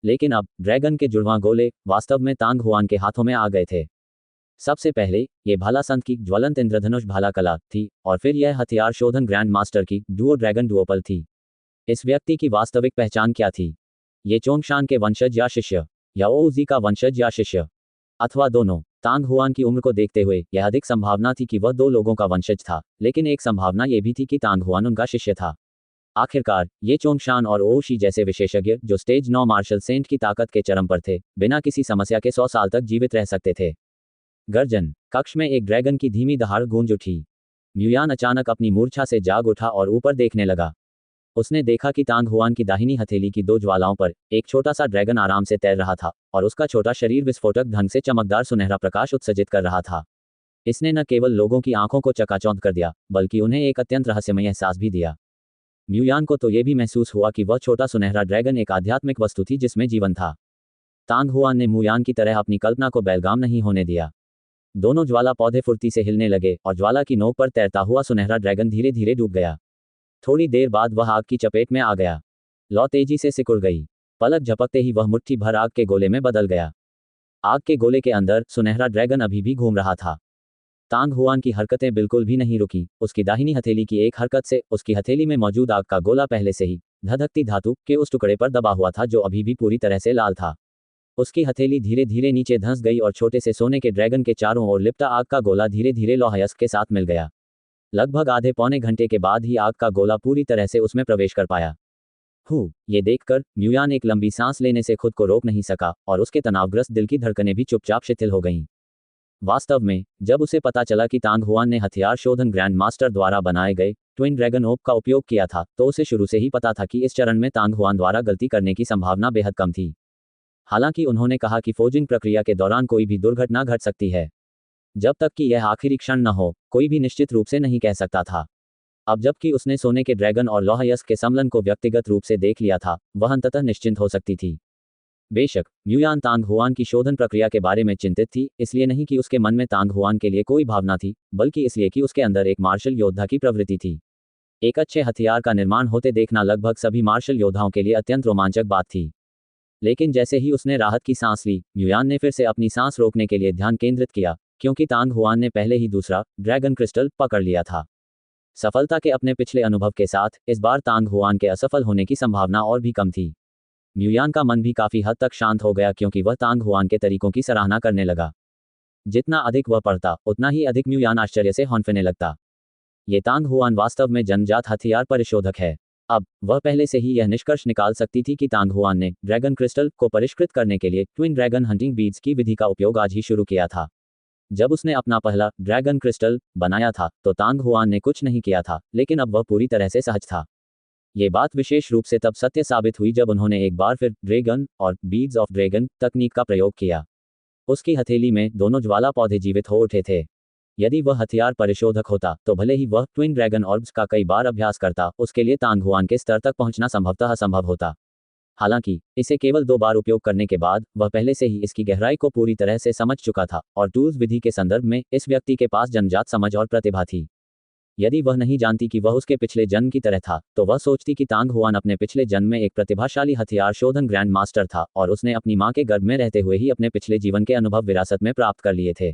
लेकिन अब ड्रैगन के जुड़वां गोले वास्तव में तांग हुआन के हाथों में आ गए थे। सबसे पहले ये भाला संत की ज्वलंत इंद्रधनुष भाला कला थी और फिर यह हथियार शोधन ग्रैंड मास्टर की डुओ ड्रैगन डुओपल थी। इस व्यक्ति की वास्तविक पहचान क्या थी? ये चोंगशान के वंशज या शिष्य, या ओजी का वंशज या शिष्य, अथवा दोनों? तांग हुआन की उम्र को देखते हुए यह अधिक संभावना थी कि वह 2 लोगों का वंशज था, लेकिन एक संभावना यह भी थी कि तांग हुआन उनका शिष्य था। आखिरकार ये चोंगशान और ओशी जैसे विशेषज्ञ जो स्टेज 9 मार्शल सेंट की ताकत के चरम पर थे, बिना किसी समस्या के 100 साल तक जीवित रह सकते थे। गर्जन। कक्ष में एक ड्रैगन की धीमी दहाड़ गूंज उठी। म्यूयान अचानक अपनी मूर्छा से जाग उठा और ऊपर देखने लगा। उसने देखा कि तांग हुआन की दाहिनी हथेली की 2 ज्वालाओं पर एक छोटा सा ड्रैगन आराम से तैर रहा था और उसका छोटा शरीर विस्फोटक ढंग से चमकदार सुनहरा प्रकाश उत्सर्जित कर रहा था। इसने न केवल लोगों की आंखों को चकाचौंध कर दिया, बल्कि उन्हें एक अत्यंत रहस्यमय एहसास भी दिया। म्यूयान को तो यह भी महसूस हुआ कि वह छोटा सुनहरा ड्रैगन एक आध्यात्मिक वस्तु थी जिसमें जीवन था। तांग हुआन ने म्यूयान की तरह अपनी कल्पना को बेलगाम नहीं होने दिया। दोनों ज्वाला पौधे फुर्ती से हिलने लगे और ज्वाला की नोक पर तैरता हुआ सुनहरा ड्रैगन धीरे धीरे डूब गया। थोड़ी देर बाद वह आग की चपेट में आ गया। लौ तेजी से सिकुड़ गई। पलक झपकते ही वह मुट्ठी भर आग के गोले में बदल गया। आग के गोले के अंदर सुनहरा ड्रैगन अभी भी घूम रहा था। तांग हुआन की हरकतें बिल्कुल भी नहीं रुकी। उसकी दाहिनी हथेली की एक हरकत से उसकी हथेली में मौजूद आग का गोला पहले से ही धधकती धातु के उस टुकड़े पर दबा हुआ था जो अभी भी पूरी तरह से लाल था। उसकी हथेली धीरे धीरे नीचे धंस गई और छोटे से सोने के ड्रैगन के चारों ओर लिपटा आग का गोला धीरे धीरे लौहयस्क के साथ मिल गया। लगभग आधे पौने घंटे के बाद ही आग का गोला पूरी तरह से उसमें प्रवेश कर पाया। ये देखकर म्यूयान एक लंबी सांस लेने से खुद को रोक नहीं सका और उसके तनावग्रस्त दिल की धड़कनें भी चुपचाप शिथिल हो गईं। वास्तव में जब उसे पता चला कि तांग हुआन ने हथियार शोधन ग्रैंड मास्टर द्वारा बनाए गए ट्विन ड्रैगन ओप का उपयोग किया था, तो उसे शुरू से ही पता था कि इस चरण में तांग हुआन द्वारा गलती करने की संभावना बेहद कम थी। हालांकि उन्होंने कहा कि फोर्जिंग प्रक्रिया के दौरान कोई भी दुर्घटना घट सकती है। जब तक कि यह आखिरी क्षण न हो, कोई भी निश्चित रूप से नहीं कह सकता था। अब जबकि उसने सोने के ड्रैगन और लौहयस्क के सम्मिलन को व्यक्तिगत रूप से देख लिया था, वह अंततः निश्चिंत हो सकती थी। बेशक म्यूयान तांग हुआन की शोधन प्रक्रिया के बारे में चिंतित थी, इसलिए नहीं कि उसके मन में तांग हुआन के लिए कोई भावना थी, बल्कि इसलिए कि उसके अंदर एक मार्शल योद्धा की प्रवृत्ति थी। एक अच्छे हथियार का निर्माण होते देखना लगभग सभी मार्शल योद्धाओं के लिए अत्यंत रोमांचक बात थी। लेकिन जैसे ही उसने राहत की सांस ली, म्यूयान ने फिर से अपनी सांस रोकने के लिए ध्यान केंद्रित किया, क्योंकि तांग हुआन ने पहले ही दूसरा ड्रैगन क्रिस्टल पकड़ लिया था। सफलता के अपने पिछले अनुभव के साथ इस बार तांग हुआन के असफल होने की संभावना और भी कम थी। म्यूयान का मन भी काफी हद तक शांत हो गया, क्योंकि वह तांग हुआन के तरीकों की सराहना करने लगा। जितना अधिक वह पढ़ता, उतना ही अधिक म्यूयान आश्चर्य से हौंफने लगता। ये तांग हुआन वास्तव में जन्मजात हथियार परिशोधक है। अब वह पहले से ही यह निष्कर्ष निकाल सकती थी कि तांग हुआन ने ड्रैगन क्रिस्टल को परिष्कृत करने के लिए ट्विन ड्रैगन हंटिंग बीड्स की विधि का उपयोग आज ही शुरू किया था। जब उसने अपना पहला ड्रैगन क्रिस्टल बनाया था, तो तांग हुआन ने कुछ नहीं किया था, लेकिन अब वह पूरी तरह से सहज था। ये बात विशेष रूप से तब सत्य साबित हुई जब उन्होंने एक बार फिर ड्रैगन और बीड्स ऑफ ड्रैगन तकनीक का प्रयोग किया। उसकी हथेली में दोनों ज्वाला पौधे जीवित हो उठे थे। यदि वह हथियार परिशोधक होता, तो भले ही वह ट्विन ड्रैगन ऑर्ब्स का कई बार अभ्यास करता, उसके लिए तांग हुआन के स्तर तक पहुंचना संभवतः असंभव होता। हालांकि इसे केवल 2 बार उपयोग करने के बाद वह पहले से ही इसकी गहराई को पूरी तरह से समझ चुका था, और टूल्स विधि के संदर्भ में इस व्यक्ति के पास जन्मजात समझ और प्रतिभा थी। यदि वह नहीं जानती कि वह उसके पिछले जन्म की तरह था, तो वह सोचती कि तांग हुआन अपने पिछले जन्म में एक प्रतिभाशाली हथियार शोधन ग्रैंड मास्टर था, और उसने अपनी मां के गर्भ में रहते हुए ही अपने पिछले जीवन के अनुभव विरासत में प्राप्त कर लिए थे।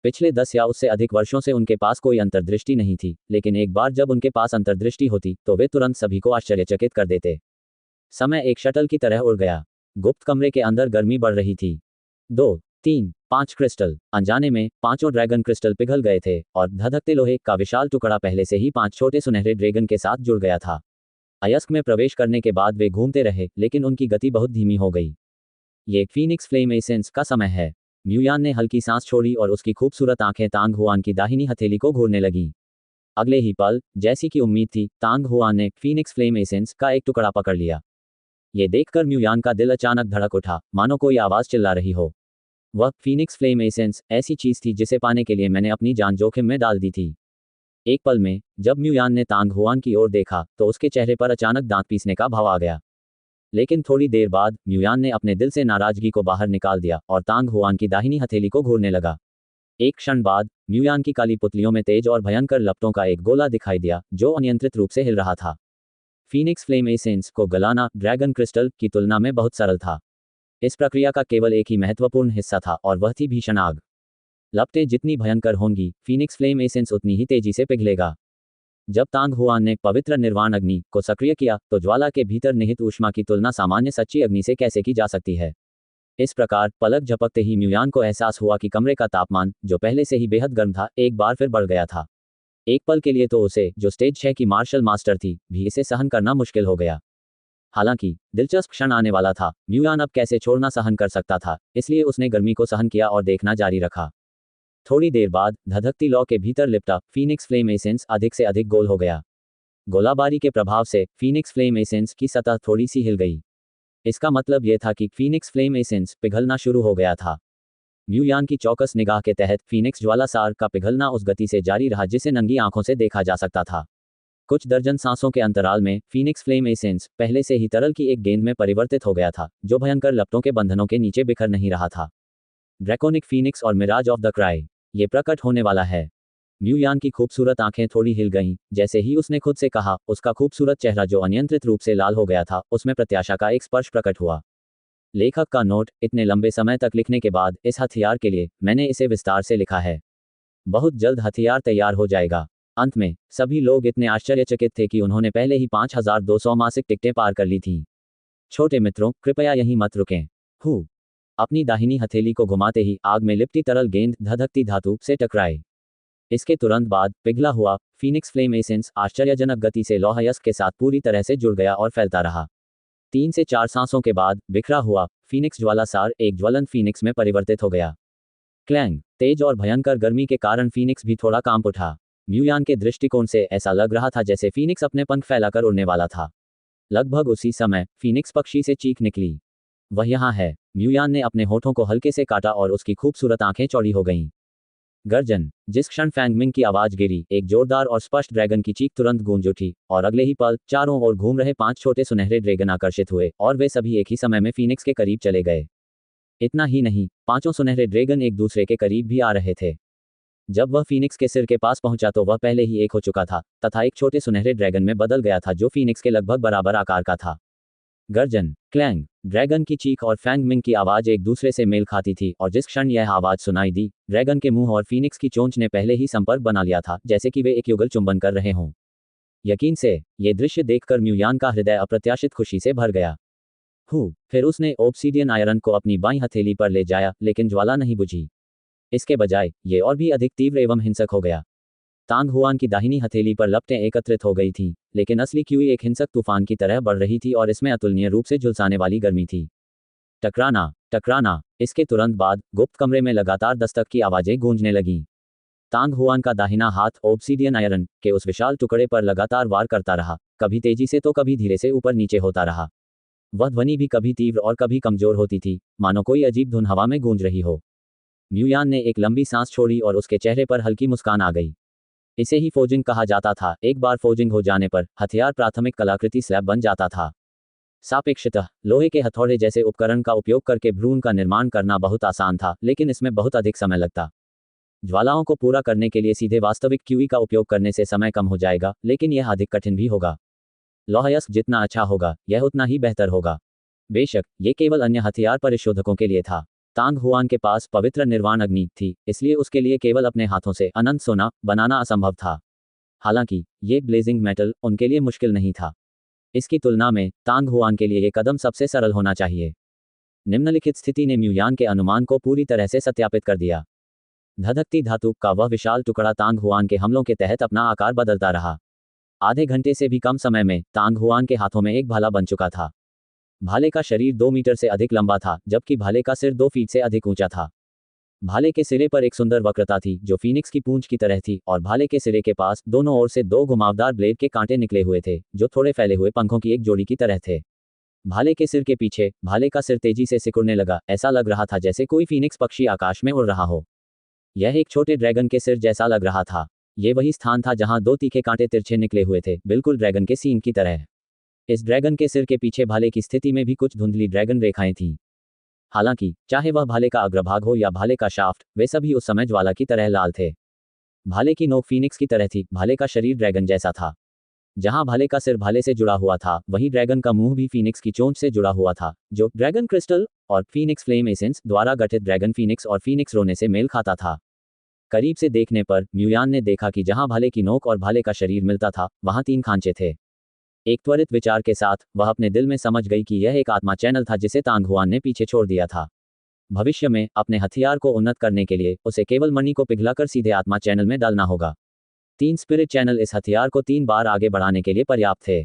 पिछले 10 या उससे अधिक वर्षों से उनके पास कोई अंतर्दृष्टि नहीं थी, लेकिन एक बार जब उनके पास अंतर्दृष्टि होती, तो वे तुरंत सभी को आश्चर्यचकित कर देते। समय एक शटल की तरह उड़ गया। गुप्त कमरे के अंदर गर्मी बढ़ रही थी। 2, 3, 5 क्रिस्टल। अनजाने में 5 ड्रैगन क्रिस्टल पिघल गए थे, और धधकते लोहे का विशाल टुकड़ा पहले से ही 5 छोटे सुनहरे ड्रैगन के साथ जुड़ गया था। अयस्क में प्रवेश करने के बाद वे घूमते रहे, लेकिन उनकी गति बहुत धीमी हो गई। ये फीनिक्स फ्लेम एसेंस का समय है। म्यूयान ने हल्की सांस छोड़ी और उसकी खूबसूरत आंखें तांग हुआन की दाहिनी हथेली को घूरने लगीं। अगले ही पल, जैसी कि उम्मीद थी, तांग हुआन ने फीनिक्स फ्लेम एसेंस का एक टुकड़ा पकड़ लिया। ये देखकर म्यूयान का दिल अचानक धड़क उठा, मानो कोई आवाज चिल्ला रही हो। वह फीनिक्स फ्लेम एसेंस ऐसी चीज थी जिसे पाने के लिए मैंने अपनी जान जोखिम में डाल दी थी। एक पल में जब म्यूयान ने तांग हुआन की ओर देखा, तो उसके चेहरे पर अचानक दांत पीसने का भाव आ गया। लेकिन थोड़ी देर बाद म्यूयान ने अपने दिल से नाराजगी को बाहर निकाल दिया और तांग हुआन की दाहिनी हथेली को घूरने लगा। एक क्षण बाद म्यूयान की काली पुतलियों में तेज और भयंकर लपटों का एक गोला दिखाई दिया, जो अनियंत्रित रूप से हिल रहा था। फीनिक्स फ्लेम एसेंस को गलाना ड्रैगन क्रिस्टल की तुलना में बहुत सरल था। इस प्रक्रिया का केवल एक ही महत्वपूर्ण हिस्सा था, और वह थी भीषण आग। लपटें जितनी भयंकर होंगी, फीनिक्स फ्लेम एसेंस उतनी ही तेजी से पिघलेगा। जब तांग हुआन ने पवित्र निर्वाण अग्नि को सक्रिय किया, तो ज्वाला के भीतर निहित ऊष्मा की तुलना सामान्य सच्ची अग्नि से कैसे की जा सकती है। इस प्रकार पलक झपकते ही म्यूयान को एहसास हुआ कि कमरे का तापमान, जो पहले से ही बेहद गर्म था, एक बार फिर बढ़ गया था। एक पल के लिए तो उसे, जो स्टेज 6 की मार्शल मास्टर थी, भी इसे सहन करना मुश्किल हो गया। हालांकि दिलचस्प क्षण आने वाला था। म्यूयान अब कैसे छोड़ना सहन कर सकता था, इसलिए उसने गर्मी को सहन किया और देखना जारी रखा। थोड़ी देर बाद धधकती लौ के भीतर लिपटा फीनिक्स फ्लेम एसेंस अधिक से अधिक गोल हो गया। गोलाबारी के प्रभाव से फीनिक्स फ्लेम एसेंस की सतह थोड़ी सी हिल गई। इसका मतलब यह था कि फीनिक्स फ्लेम एसेंस पिघलना शुरू हो गया था। म्यूयान की चौकस निगाह के तहत फीनिक्स ज्वालासार का पिघलना उस गति से जारी रहा जिसे नंगी आंखों से देखा जा सकता था। कुछ दर्जन सांसों के अंतराल में फीनिक्स फ्लेम एसेंस पहले से ही तरल की एक गेंद में परिवर्तित हो गया था, जो भयंकर लपटों के बंधनों के नीचे बिखर नहीं रहा था। ड्रैकोनिक फीनिक्स और मिराज ऑफ द क्राई, ये प्रकट होने वाला है। म्यूयान की खूबसूरत आंखें थोड़ी हिल गईं, जैसे ही उसने खुद से कहा। उसका खूबसूरत चेहरा, जो अनियंत्रित रूप से लाल हो गया था, उसमें प्रत्याशा का एक स्पर्श प्रकट हुआ। लेखक का नोट, इतने लंबे समय तक लिखने के बाद इस हथियार के लिए मैंने इसे विस्तार से लिखा है। बहुत जल्द हथियार तैयार हो जाएगा। अंत में सभी लोग इतने आश्चर्यचकित थे कि उन्होंने पहले ही 5200 मासिक टिकटें पार कर ली थीं। छोटे मित्रों, कृपया यहीं मत रुकें। हु अपनी दाहिनी हथेली को घुमाते ही आग में लिपटी तरल गेंद धधकती धातु से टकराए। इसके तुरंत बाद पिघला हुआ फीनिक्स फ्लेम एसेंस आश्चर्यजनक गति से लौहयस्क के साथ पूरी तरह से जुड़ गया और फैलता रहा। 3 से 4 सांसों के बाद बिखरा हुआ फीनिक्स ज्वालासार एक ज्वलंत फीनिक्स में परिवर्तित हो गया। क्लैंग, तेज और भयंकर गर्मी के कारण फीनिक्स भी थोड़ा कांप उठा। म्यूयान के दृष्टिकोण से ऐसा लग रहा था जैसे फीनिक्स अपने पंख फैलाकर उड़ने वाला था। लगभग उसी समय फीनिक्स पक्षी से चीख निकली। वह यहाँ है। म्यूयान ने अपने होठों को हल्के से काटा और उसकी खूबसूरत आंखें चौड़ी हो गईं। गर्जन। जिस क्षण फैंगमिंग की आवाज गिरी, एक जोरदार और स्पष्ट ड्रैगन की चीख तुरंत गूंज उठी और अगले ही पल चारों ओर घूम रहे 5 छोटे सुनहरे ड्रैगन आकर्षित हुए और वे सभी एक ही समय में फीनिक्स के करीब चले गए। इतना ही नहीं, 5 सुनहरे ड्रैगन एक दूसरे के करीब भी आ रहे थे। जब वह फीनिक्स के सिर के पास पहुंचा तो वह पहले ही एक हो चुका था तथा एक छोटे सुनहरे ड्रैगन में बदल गया था जो फीनिक्स के लगभग बराबर आकार का था। गर्जन, क्लैंग, ड्रैगन की चीख और फैंगमिंग की आवाज एक दूसरे से मेल खाती थी और जिस क्षण यह आवाज सुनाई दी, ड्रैगन के मुंह और फीनिक्स की चोंच ने पहले ही संपर्क बना लिया था, जैसे कि वे एक युगल चुंबन कर रहे हों। यकीन से ये दृश्य देखकर म्यूयान का हृदय अप्रत्याशित खुशी से भर गया। फिर उसने ओब्सीडियन आयरन को अपनी बाईं हथेली पर ले जाया, लेकिन ज्वाला नहीं बुझी। इसके बजाय ये और भी अधिक तीव्र एवं हिंसक हो गया। तांग हुआन की दाहिनी हथेली पर लपटें एकत्रित हो गई थीं, लेकिन असली क्यूई एक हिंसक तूफान की तरह बढ़ रही थी और इसमें अतुलनीय रूप से झुलसाने वाली गर्मी थी। टकराना, टकराना। इसके तुरंत बाद गुप्त कमरे में लगातार दस्तक की आवाजें गूंजने लगीं। तांग हुआन का दाहिना हाथ ओब्सीडियन आयरन के उस विशाल टुकड़े पर लगातार वार करता रहा, कभी तेजी से तो कभी धीरे से ऊपर नीचे होता रहा। वह ध्वनि भी कभी तीव्र और कभी कमजोर होती थी, मानो कोई अजीब धुन हवा में गूंज रही हो। म्यूयान ने एक लंबी सांस छोड़ी और उसके चेहरे पर हल्की मुस्कान आ गई। इसे ही फोजिंग कहा जाता था। एक बार फोजिंग हो जाने पर हथियार प्राथमिक कलाकृति स्लैब बन जाता था। सापेक्षतः लोहे के हथौड़े जैसे उपकरण का उपयोग करके भ्रूण का निर्माण करना बहुत आसान था, लेकिन इसमें बहुत अधिक समय लगता। ज्वालाओं को पूरा करने के लिए सीधे वास्तविक क्यूई का उपयोग करने से समय कम हो जाएगा, लेकिन यह अधिक कठिन भी होगा। लौहयस्क जितना अच्छा होगा, यह उतना ही बेहतर होगा। बेशक ये केवल अन्य हथियार परिशोधकों के लिए था। तांग हुआन के पास पवित्र निर्वाण अग्नि थी, इसलिए उसके लिए केवल अपने हाथों से अनंत सोना बनाना असंभव था। हालांकि ये ब्लेजिंग मेटल उनके लिए मुश्किल नहीं था। इसकी तुलना में तांग हुआन के लिए ये कदम सबसे सरल होना चाहिए। निम्नलिखित स्थिति ने म्यूयान के अनुमान को पूरी तरह से सत्यापित कर दिया। धधकती धातु का वह विशाल टुकड़ा तांग हुआन के हमलों के तहत अपना आकार बदलता रहा। आधे घंटे से भी कम समय में तांग हुआन के हाथों में एक भाला बन चुका था। भाले का शरीर 2 मीटर से अधिक लंबा था, जबकि भाले का सिर 2 फीट से अधिक ऊंचा था। भाले के सिरे पर एक सुंदर वक्रता थी जो फीनिक्स की पूंछ की तरह थी और भाले के सिरे के पास दोनों ओर से 2 घुमावदार ब्लेड के कांटे निकले हुए थे जो थोड़े फैले हुए पंखों की एक जोड़ी की तरह थे। भाले के सिर के पीछे भाले का सिर तेजी से सिकुड़ने लगा। ऐसा लग रहा था जैसे कोई फीनिक्स पक्षी आकाश में उड़ रहा हो। यह एक छोटे ड्रैगन के सिर जैसा लग रहा था। ये वही स्थान था जहां 2 तीखे कांटे तिरछे निकले हुए थे, बिल्कुल ड्रैगन के सींग की तरह। इस ड्रैगन के सिर के पीछे भाले की स्थिति में भी कुछ धुंधली ड्रैगन रेखाएं थीं। हालांकि चाहे वह भाले का अग्रभाग हो या भाले का शाफ्ट, वे सभी उस समय ज्वाला की तरह लाल थे। भाले की नोक फीनिक्स की तरह थी, भाले का शरीर ड्रैगन जैसा था। जहां भाले का सिर भाले से जुड़ा हुआ था, वहीं ड्रैगन का मुंह भी फीनिक्स की चोंच से जुड़ा हुआ था, जो ड्रैगन क्रिस्टल और फीनिक्स फ्लेम एसेंस द्वारा गठित ड्रैगन फीनिक्स और फीनिक्स रोने से मेल खाता था। करीब से देखने पर म्यूयान ने देखा कि जहां भाले की नोक और भाले का शरीर मिलता था, वहां 3 खांचे थे। एक त्वरित विचार के साथ वह अपने दिल में समझ गई कि यह एक आत्मा चैनल था जिसे तांग हुआन ने पीछे छोड़ दिया था। भविष्य में अपने हथियार को उन्नत करने के लिए उसे केवल मणि को पिघलाकर सीधे आत्मा चैनल में डालना होगा। 3 स्पिरिट चैनल इस हथियार को 3 बार आगे बढ़ाने के लिए पर्याप्त थे।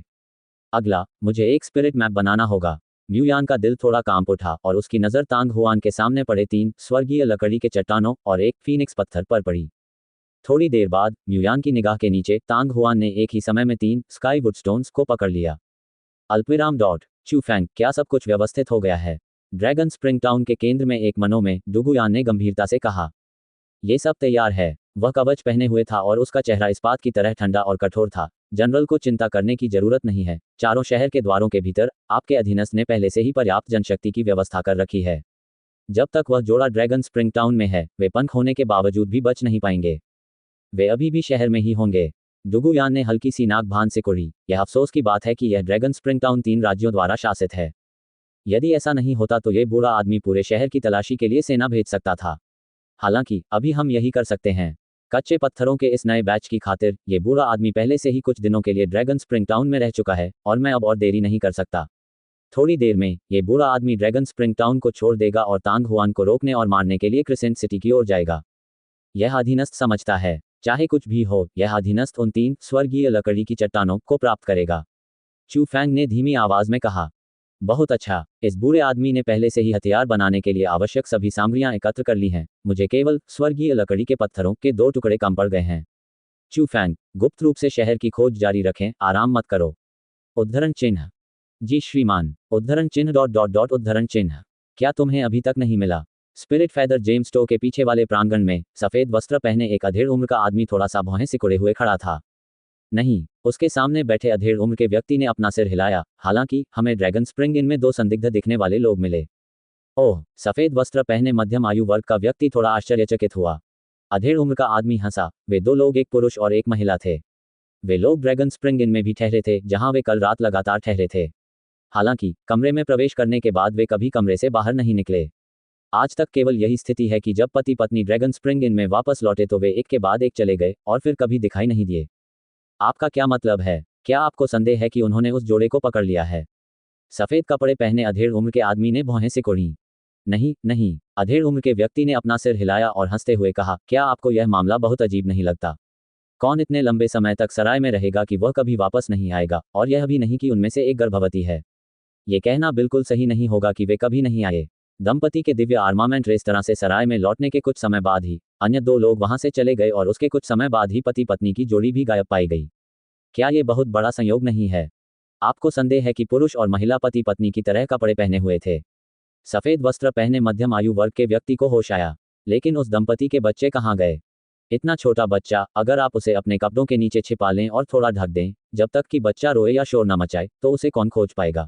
अगला, मुझे एक स्पिरिट मैप बनाना होगा। म्यूयान का दिल थोड़ा कांप उठा और उसकी नज़र तांग हुआन के सामने पड़े 3 स्वर्गीय लकड़ी के चट्टानों और एक फीनिक्स पत्थर पर पड़ी। थोड़ी देर बाद म्यूयान की निगाह के नीचे तांग हुआन ने एक ही समय में 3 स्काई वुड स्टोन्स को पकड़ लिया। अल्पविराम डॉट चूफैंग, क्या सब कुछ व्यवस्थित हो गया है? ड्रैगन स्प्रिंग टाउन के केंद्र में एक मनो में डुगुयान ने गंभीरता से कहा। ये सब तैयार है। वह कवच पहने हुए था और उसका चेहरा इस्पात की तरह ठंडा और कठोर था। जनरल को चिंता करने की जरूरत नहीं है। चारों शहर के द्वारों के भीतर आपके अधीनस्थ ने पहले से ही पर्याप्त जनशक्ति की व्यवस्था कर रखी है। जब तक वह जोड़ा ड्रैगन स्प्रिंग टाउन में है, वे पंख होने के बावजूद भी बच नहीं पाएंगे। वे अभी भी शहर में ही होंगे। डुगुयान ने हल्की सी नाक भान से कुड़ी। यह अफसोस की बात है कि यह ड्रैगन स्प्रिंग टाउन 3 राज्यों द्वारा शासित है। यदि ऐसा नहीं होता तो ये बूढ़ा आदमी पूरे शहर की तलाशी के लिए सेना भेज सकता था। हालांकि अभी हम यही कर सकते हैं। कच्चे पत्थरों के इस नए बैच की खातिर ये बूढ़ा आदमी पहले से ही कुछ दिनों के लिए ड्रैगन स्प्रिंग टाउन में रह चुका है और मैं अब और देरी नहीं कर सकता। थोड़ी देर में ये बूढ़ा आदमी ड्रैगन स्प्रिंग टाउन को छोड़ देगा और तांग हुआन को रोकने और मारने के लिए क्रिसेंट सिटी की ओर जाएगा। यह अधीनस्थ समझता है, चाहे कुछ भी हो, यह अधीनस्थ उन 3 स्वर्गीय लकड़ी की चट्टानों को प्राप्त करेगा। चू फैंग ने धीमी आवाज में कहा। बहुत अच्छा, इस बूढ़े आदमी ने पहले से ही हथियार बनाने के लिए आवश्यक सभी सामग्रियां एकत्र कर ली हैं। मुझे केवल स्वर्गीय लकड़ी के पत्थरों के 2 टुकड़े कम पड़ गए हैं। चू फैंग, गुप्त रूप से शहर की खोज जारी रखें, आराम मत करो। उद्धरण चिन्ह। जी श्रीमान। उद्धरण चिन्ह डॉट डॉट डॉट उद्धरण चिन्ह। क्या तुम्हें अभी तक नहीं मिला? स्पिरिट फेदर जेम्स टो के पीछे वाले प्रांगण में सफेद वस्त्र पहने एक अधेड़ उम्र का आदमी थोड़ा सा भौहें सिकुड़े हुए खड़ा था। नहीं, उसके सामने बैठे अधेड़ उम्र के व्यक्ति ने अपना सिर हिलाया। हालांकि हमें ड्रैगन स्प्रिंग इन में 2 संदिग्ध दिखने वाले लोग मिले। ओह, सफेद वस्त्र पहने मध्यम आयु वर्ग का व्यक्ति थोड़ा आश्चर्यचकित हुआ। अधेड़ उम्र का आदमी हंसा। वे 2 लोग, एक पुरुष और एक महिला थे। वे लोग ड्रैगन स्प्रिंग इन में भी ठहरे थे, जहां वे कल रात लगातार ठहरे थे। हालांकि कमरे में प्रवेश करने के बाद वे कभी कमरे से बाहर नहीं निकले। आज तक केवल यही स्थिति है कि जब पति पत्नी ड्रैगन स्प्रिंग इन में वापस लौटे तो वे एक के बाद एक चले गए और फिर कभी दिखाई नहीं दिए। आपका क्या मतलब है? क्या आपको संदेह है कि उन्होंने उस जोड़े को पकड़ लिया है? सफेद कपड़े पहने अधेड़ उम्र के आदमी ने भौहें सिकोड़ी। नहीं नहीं, अधेड़ उम्र के व्यक्ति ने अपना सिर हिलाया और हंसते हुए कहा, क्या आपको यह मामला बहुत अजीब नहीं लगता? कौन इतने लंबे समय तक सराय में रहेगा कि वह कभी वापस नहीं आएगा, और यह भी नहीं कि उनमें से एक गर्भवती है। ये कहना बिल्कुल सही नहीं होगा कि वे कभी नहीं आए। दंपति के दिव्य आर्मामेंट रेस्तरां से सराय में लौटने के कुछ समय बाद ही अन्य 2 लोग वहां से चले गए और उसके कुछ समय बाद ही पति पत्नी की जोड़ी भी गायब पाई गई। क्या ये बहुत बड़ा संयोग नहीं है? आपको संदेह है कि पुरुष और महिला पति पत्नी की तरह कपड़े पहने हुए थे। सफेद वस्त्र पहने मध्यम आयु वर्ग के व्यक्ति को होश आया। लेकिन उस दंपति के बच्चे कहाँ गए? इतना छोटा बच्चा, अगर आप उसे अपने कपड़ों के नीचे छिपा लें और थोड़ा ढक दें, जब तक कि बच्चा रोए या शोर न मचाए, तो उसे कौन खोज पाएगा?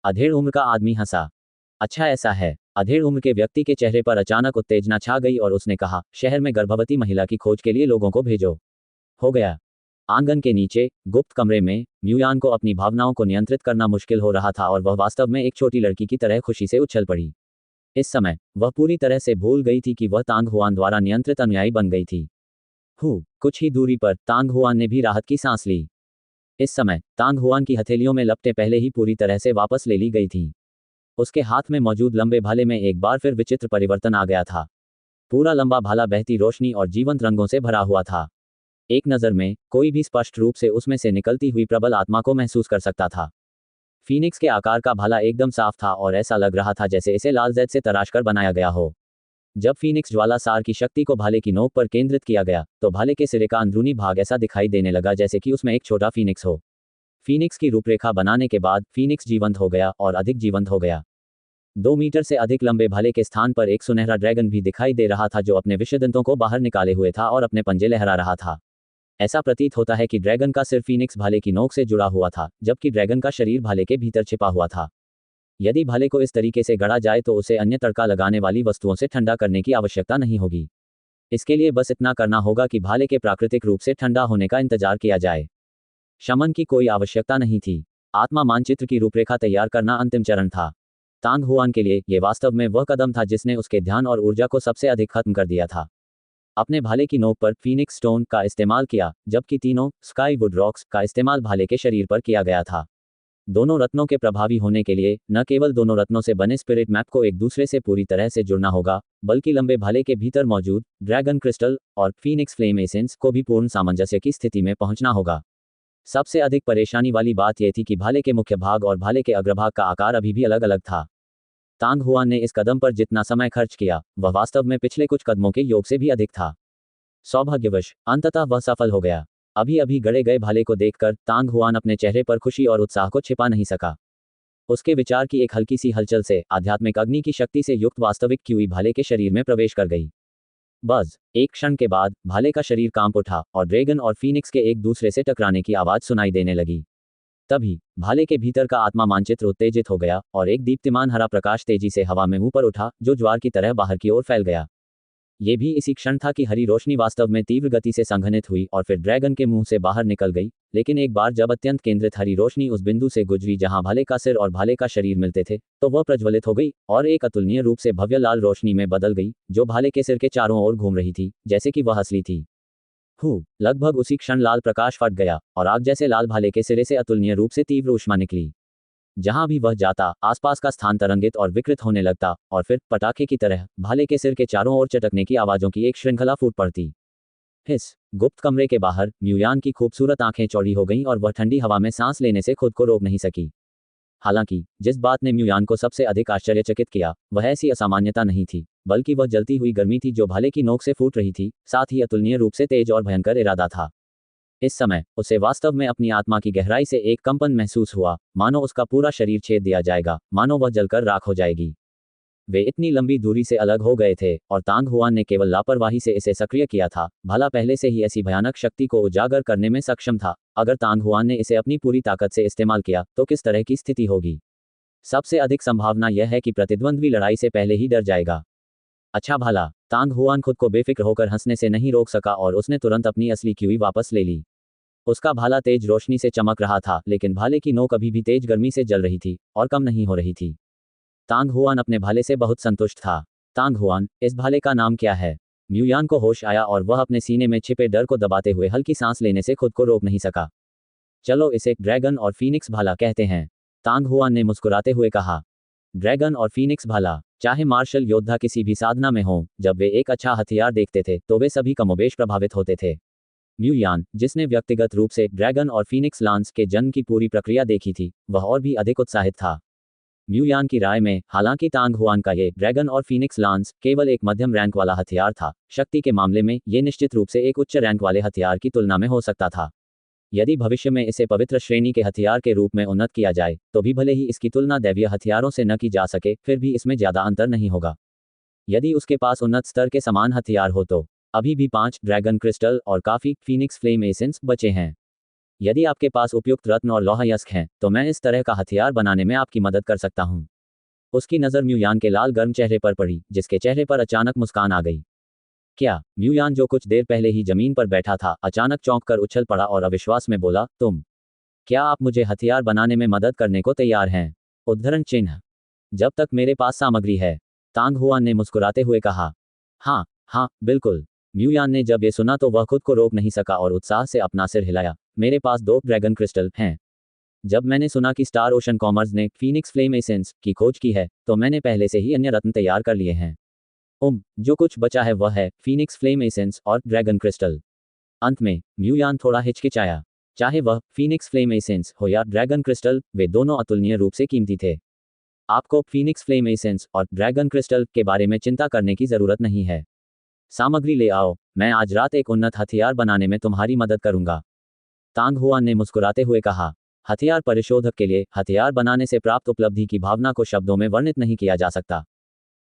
अधेड़ उम्र का आदमी हंसा। अच्छा ऐसा है। अधेड़ उम्र के व्यक्ति के चेहरे पर अचानक उत्तेजना छा गई और उसने कहा, शहर में गर्भवती महिला की खोज के लिए लोगों को भेजो। हो गया। आंगन के नीचे गुप्त कमरे में म्यूयान को अपनी भावनाओं को नियंत्रित करना मुश्किल हो रहा था और वह वास्तव में एक छोटी लड़की की तरह खुशी से उछल पड़ी। इस समय वह पूरी तरह से भूल गई थी कि वह तांग हुआन द्वारा नियंत्रित अनुयायी बन गई थी। कुछ ही दूरी पर तांग हुआन ने भी राहत की सांस ली। इस समय तांग हुआन की हथेलियों में लपटें पहले ही पूरी तरह से वापस ले ली गई थीं। उसके हाथ में मौजूद लंबे भाले में एक बार फिर विचित्र परिवर्तन आ गया था। पूरा लंबा भाला बहती रोशनी और जीवंत रंगों से भरा हुआ था। एक नज़र में कोई भी स्पष्ट रूप से उसमें से निकलती हुई प्रबल आत्मा को महसूस कर सकता था। फीनिक्स के आकार का भाला एकदम साफ था और ऐसा लग रहा था जैसे इसे लाल जैद से तराशकर बनाया गया हो। जब फीनिक्स ज्वाला सार की शक्ति को भाले की नोक पर केंद्रित किया गया, तो भाले के सिरे का अंदरूनी भाग ऐसा दिखाई देने लगा जैसे कि उसमें एक छोटा फीनिक्स हो। फीनिक्स की रूपरेखा बनाने के बाद फीनिक्स जीवंत हो गया और अधिक जीवंत हो गया। 2 मीटर से अधिक लंबे भाले के स्थान पर एक सुनहरा ड्रैगन भी दिखाई दे रहा था जो अपने विषदंतों को बाहर निकाले हुए था और अपने पंजे लहरा रहा था। ऐसा प्रतीत होता है कि ड्रैगन का सिर फीनिक्स भाले की नोक से जुड़ा हुआ था, जबकि ड्रैगन का शरीर भाले के भीतर छिपा हुआ था। यदि भाले को इस तरीके से गढ़ा जाए तो उसे अन्य तड़का लगाने वाली वस्तुओं से ठंडा करने की आवश्यकता नहीं होगी। इसके लिए बस इतना करना होगा कि भाले के प्राकृतिक रूप से ठंडा होने का इंतजार किया जाए। शमन की कोई आवश्यकता नहीं थी। आत्मा मानचित्र की रूपरेखा तैयार करना अंतिम चरण था। तांग हुआन के लिए यह वास्तव में वह कदम था जिसने उसके ध्यान और ऊर्जा को सबसे अधिक खत्म कर दिया था। अपने भाले की नोक पर फीनिक्स स्टोन का इस्तेमाल किया, जबकि तीनों स्काईवुड रॉक्स का इस्तेमाल भाले के शरीर पर किया गया था। दोनों रत्नों के प्रभावी होने के लिए न केवल दोनों रत्नों से बने स्पिरिट मैप को एक दूसरे से पूरी तरह से जुड़ना होगा, बल्कि लंबे भाले के भीतर मौजूद ड्रैगन क्रिस्टल और फीनिक्स फ्लेम एसेंस को भी पूर्ण सामंजस्य की स्थिति में पहुंचना होगा। सबसे अधिक परेशानी वाली बात यह थी कि भाले के मुख्य भाग और भाले के अग्रभाग का आकार अभी भी अलग अलग था। तांग हुआन ने इस कदम पर जितना समय खर्च किया, वह वास्तव में पिछले कुछ कदमों के योग से भी अधिक था। सौभाग्यवश अंततः वह सफल हो गया। अभी अभी गड़े गए भाले को देखकर तांग हुआन अपने चेहरे पर खुशी और उत्साह को छिपा नहीं सका। उसके विचार की एक हल्की सी हलचल से आध्यात्मिक अग्नि की शक्ति से युक्त वास्तविक क्यूई भाले के शरीर में प्रवेश कर गई। बस एक क्षण के बाद भाले का शरीर कांप उठा और ड्रैगन और फीनिक्स के एक दूसरे से टकराने की आवाज सुनाई देने लगी। तभी भाले के भीतर का आत्मा मानचित्र उत्तेजित हो गया और एक दीप्तिमान हरा प्रकाश तेजी से हवा में ऊपर उठा, जो ज्वार की तरह बाहर की ओर फैल गया। ये भी इसी क्षण था कि हरी रोशनी वास्तव में तीव्र गति से संघनित हुई और फिर ड्रैगन के मुंह से बाहर निकल गई। लेकिन एक बार जब अत्यंत केंद्रित हरी रोशनी उस बिंदु से गुजरी जहां भाले का सिर और भाले का शरीर मिलते थे, तो वह प्रज्वलित हो गई और एक अतुलनीय रूप से भव्य लाल रोशनी में बदल गई, जो भाले के सिर के चारों ओर घूम रही थी, जैसे कि वह असली थी। लगभग उसी क्षण लाल प्रकाश फट गया और आग जैसे लाल भाले के सिरे से अतुलनीय रूप से तीव्र ऊष्मा निकली। जहां भी वह जाता, आसपास का स्थान तरंगित और विकृत होने लगता और फिर पटाखे की तरह भाले के सिर के चारों ओर चटकने की आवाजों की एक श्रृंखला फूट पड़ती। इस गुप्त कमरे के बाहर म्यूयान की खूबसूरत आंखें चौड़ी हो गईं और वह ठंडी हवा में सांस लेने से खुद को रोक नहीं सकी। हालांकि जिस बात ने म्यूयान को सबसे अधिक आश्चर्यचकित किया वह ऐसी असामान्यता नहीं थी, बल्कि वह जलती हुई गर्मी थी जो भाले की नोक से फूट रही थी, साथ ही अतुलनीय रूप से तेज और भयंकर इरादा था। इस समय उसे वास्तव में अपनी आत्मा की गहराई से एक कंपन महसूस हुआ, मानो उसका पूरा शरीर छेद दिया जाएगा, मानो वह जलकर राख हो जाएगी। वे इतनी लंबी दूरी से अलग हो गए थे और तांग हुआन ने केवल लापरवाही से इसे सक्रिय किया था। भाला पहले से ही ऐसी भयानक शक्ति को उजागर करने में सक्षम था। अगर तांग हुआन ने इसे अपनी पूरी ताकत से इस्तेमाल किया तो किस तरह की स्थिति होगी? सबसे अधिक संभावना यह है कि प्रतिद्वंद्वी लड़ाई से पहले ही डर जाएगा। अच्छा भाला, तांग हुआन खुद को बेफिक्र होकर हंसने से नहीं रोक सका और उसने तुरंत अपनी असली क्यूई वापस ले ली। उसका भाला तेज रोशनी से चमक रहा था, लेकिन भाले की नोक अभी भी तेज गर्मी से जल रही थी और कम नहीं हो रही थी। तांग हुआन अपने भाले से बहुत संतुष्ट था। तांग हुआन, इस भाले का नाम क्या है? म्यूयान को होश आया और वह अपने सीने में छिपे डर को दबाते हुए हल्की सांस लेने से खुद को रोक नहीं सका। चलो इसे ड्रैगन और फीनिक्स भाला कहते हैं, तांग हुआन ने मुस्कुराते हुए कहा। ड्रैगन और फीनिक्स भाला, चाहे मार्शल योद्धा किसी भी साधना में हों, जब वे एक अच्छा हथियार देखते थे तो वे सभी कमोबेश प्रभावित होते थे। म्यूयान, जिसने व्यक्तिगत रूप से ड्रैगन और फीनिक्स लांस के जन्म की पूरी प्रक्रिया देखी थी, वह और भी अधिक उत्साहित था। म्यूयान की राय में हालांकि तांग हुआन का ये ड्रैगन और फीनिक्स लांस केवल एक मध्यम रैंक वाला हथियार था, शक्ति के मामले में ये निश्चित रूप से एक उच्च रैंक वाले हथियार की तुलना में हो सकता था। यदि भविष्य में इसे पवित्र श्रेणी के हथियार के रूप में उन्नत किया जाए तो भी भले ही इसकी तुलना दैवीय हथियारों से न की जा सके, फिर भी इसमें ज्यादा अंतर नहीं होगा। यदि उसके पास उन्नत स्तर के समान हथियार हो तो अभी भी 5 ड्रैगन क्रिस्टल और काफी फीनिक्स फ्लेम एसेंस बचे हैं। यदि आपके पास उपयुक्त रत्न और लौहयस्क हैं तो मैं इस तरह का हथियार बनाने में आपकी मदद कर सकता हूं। उसकी नज़र म्यूयान के लाल गर्म चेहरे पर पड़ी, जिसके चेहरे पर अचानक मुस्कान आ गई। क्या? म्यूयान, जो कुछ देर पहले ही जमीन पर बैठा था, अचानक चौंक कर उछल पड़ा और अविश्वास में बोला, तुम? क्या आप मुझे हथियार बनाने में मदद करने को तैयार हैं? उद्धरण चिन्ह। जब तक मेरे पास सामग्री है, तांग हुआन ने मुस्कुराते हुए कहा। हाँ हाँ बिल्कुल। म्यूयान ने जब ये सुना तो वह खुद को रोक नहीं सका और उत्साह से अपना सिर हिलाया। मेरे पास 2 ड्रैगन क्रिस्टल हैं। जब मैंने सुना कि स्टार ओशन कॉमर्स ने फीनिक्स फ्लेम एसेंस की खोज की है तो मैंने पहले से ही अन्य रत्न तैयार कर लिए हैं। जो कुछ बचा है वह है फीनिक्स फ्लेम एसेंस और ड्रैगन क्रिस्टल। अंत में म्यूयान थोड़ा हिचकिचाया। चाहे वह फीनिक्स फ्लेम एसेंस हो या ड्रैगन क्रिस्टल, वे दोनों अतुलनीय रूप से कीमती थे। आपको फीनिक्स फ्लेम एसेंस और ड्रैगन क्रिस्टल के बारे में चिंता करने की जरूरत नहीं है। सामग्री ले आओ, मैं आज रात एक उन्नत हथियार बनाने में तुम्हारी मदद करूंगा, तांग हुआन ने मुस्कुराते हुए कहा। हथियार परिशोधक के लिए हथियार बनाने से प्राप्त उपलब्धि की भावना को शब्दों में वर्णित नहीं किया जा सकता।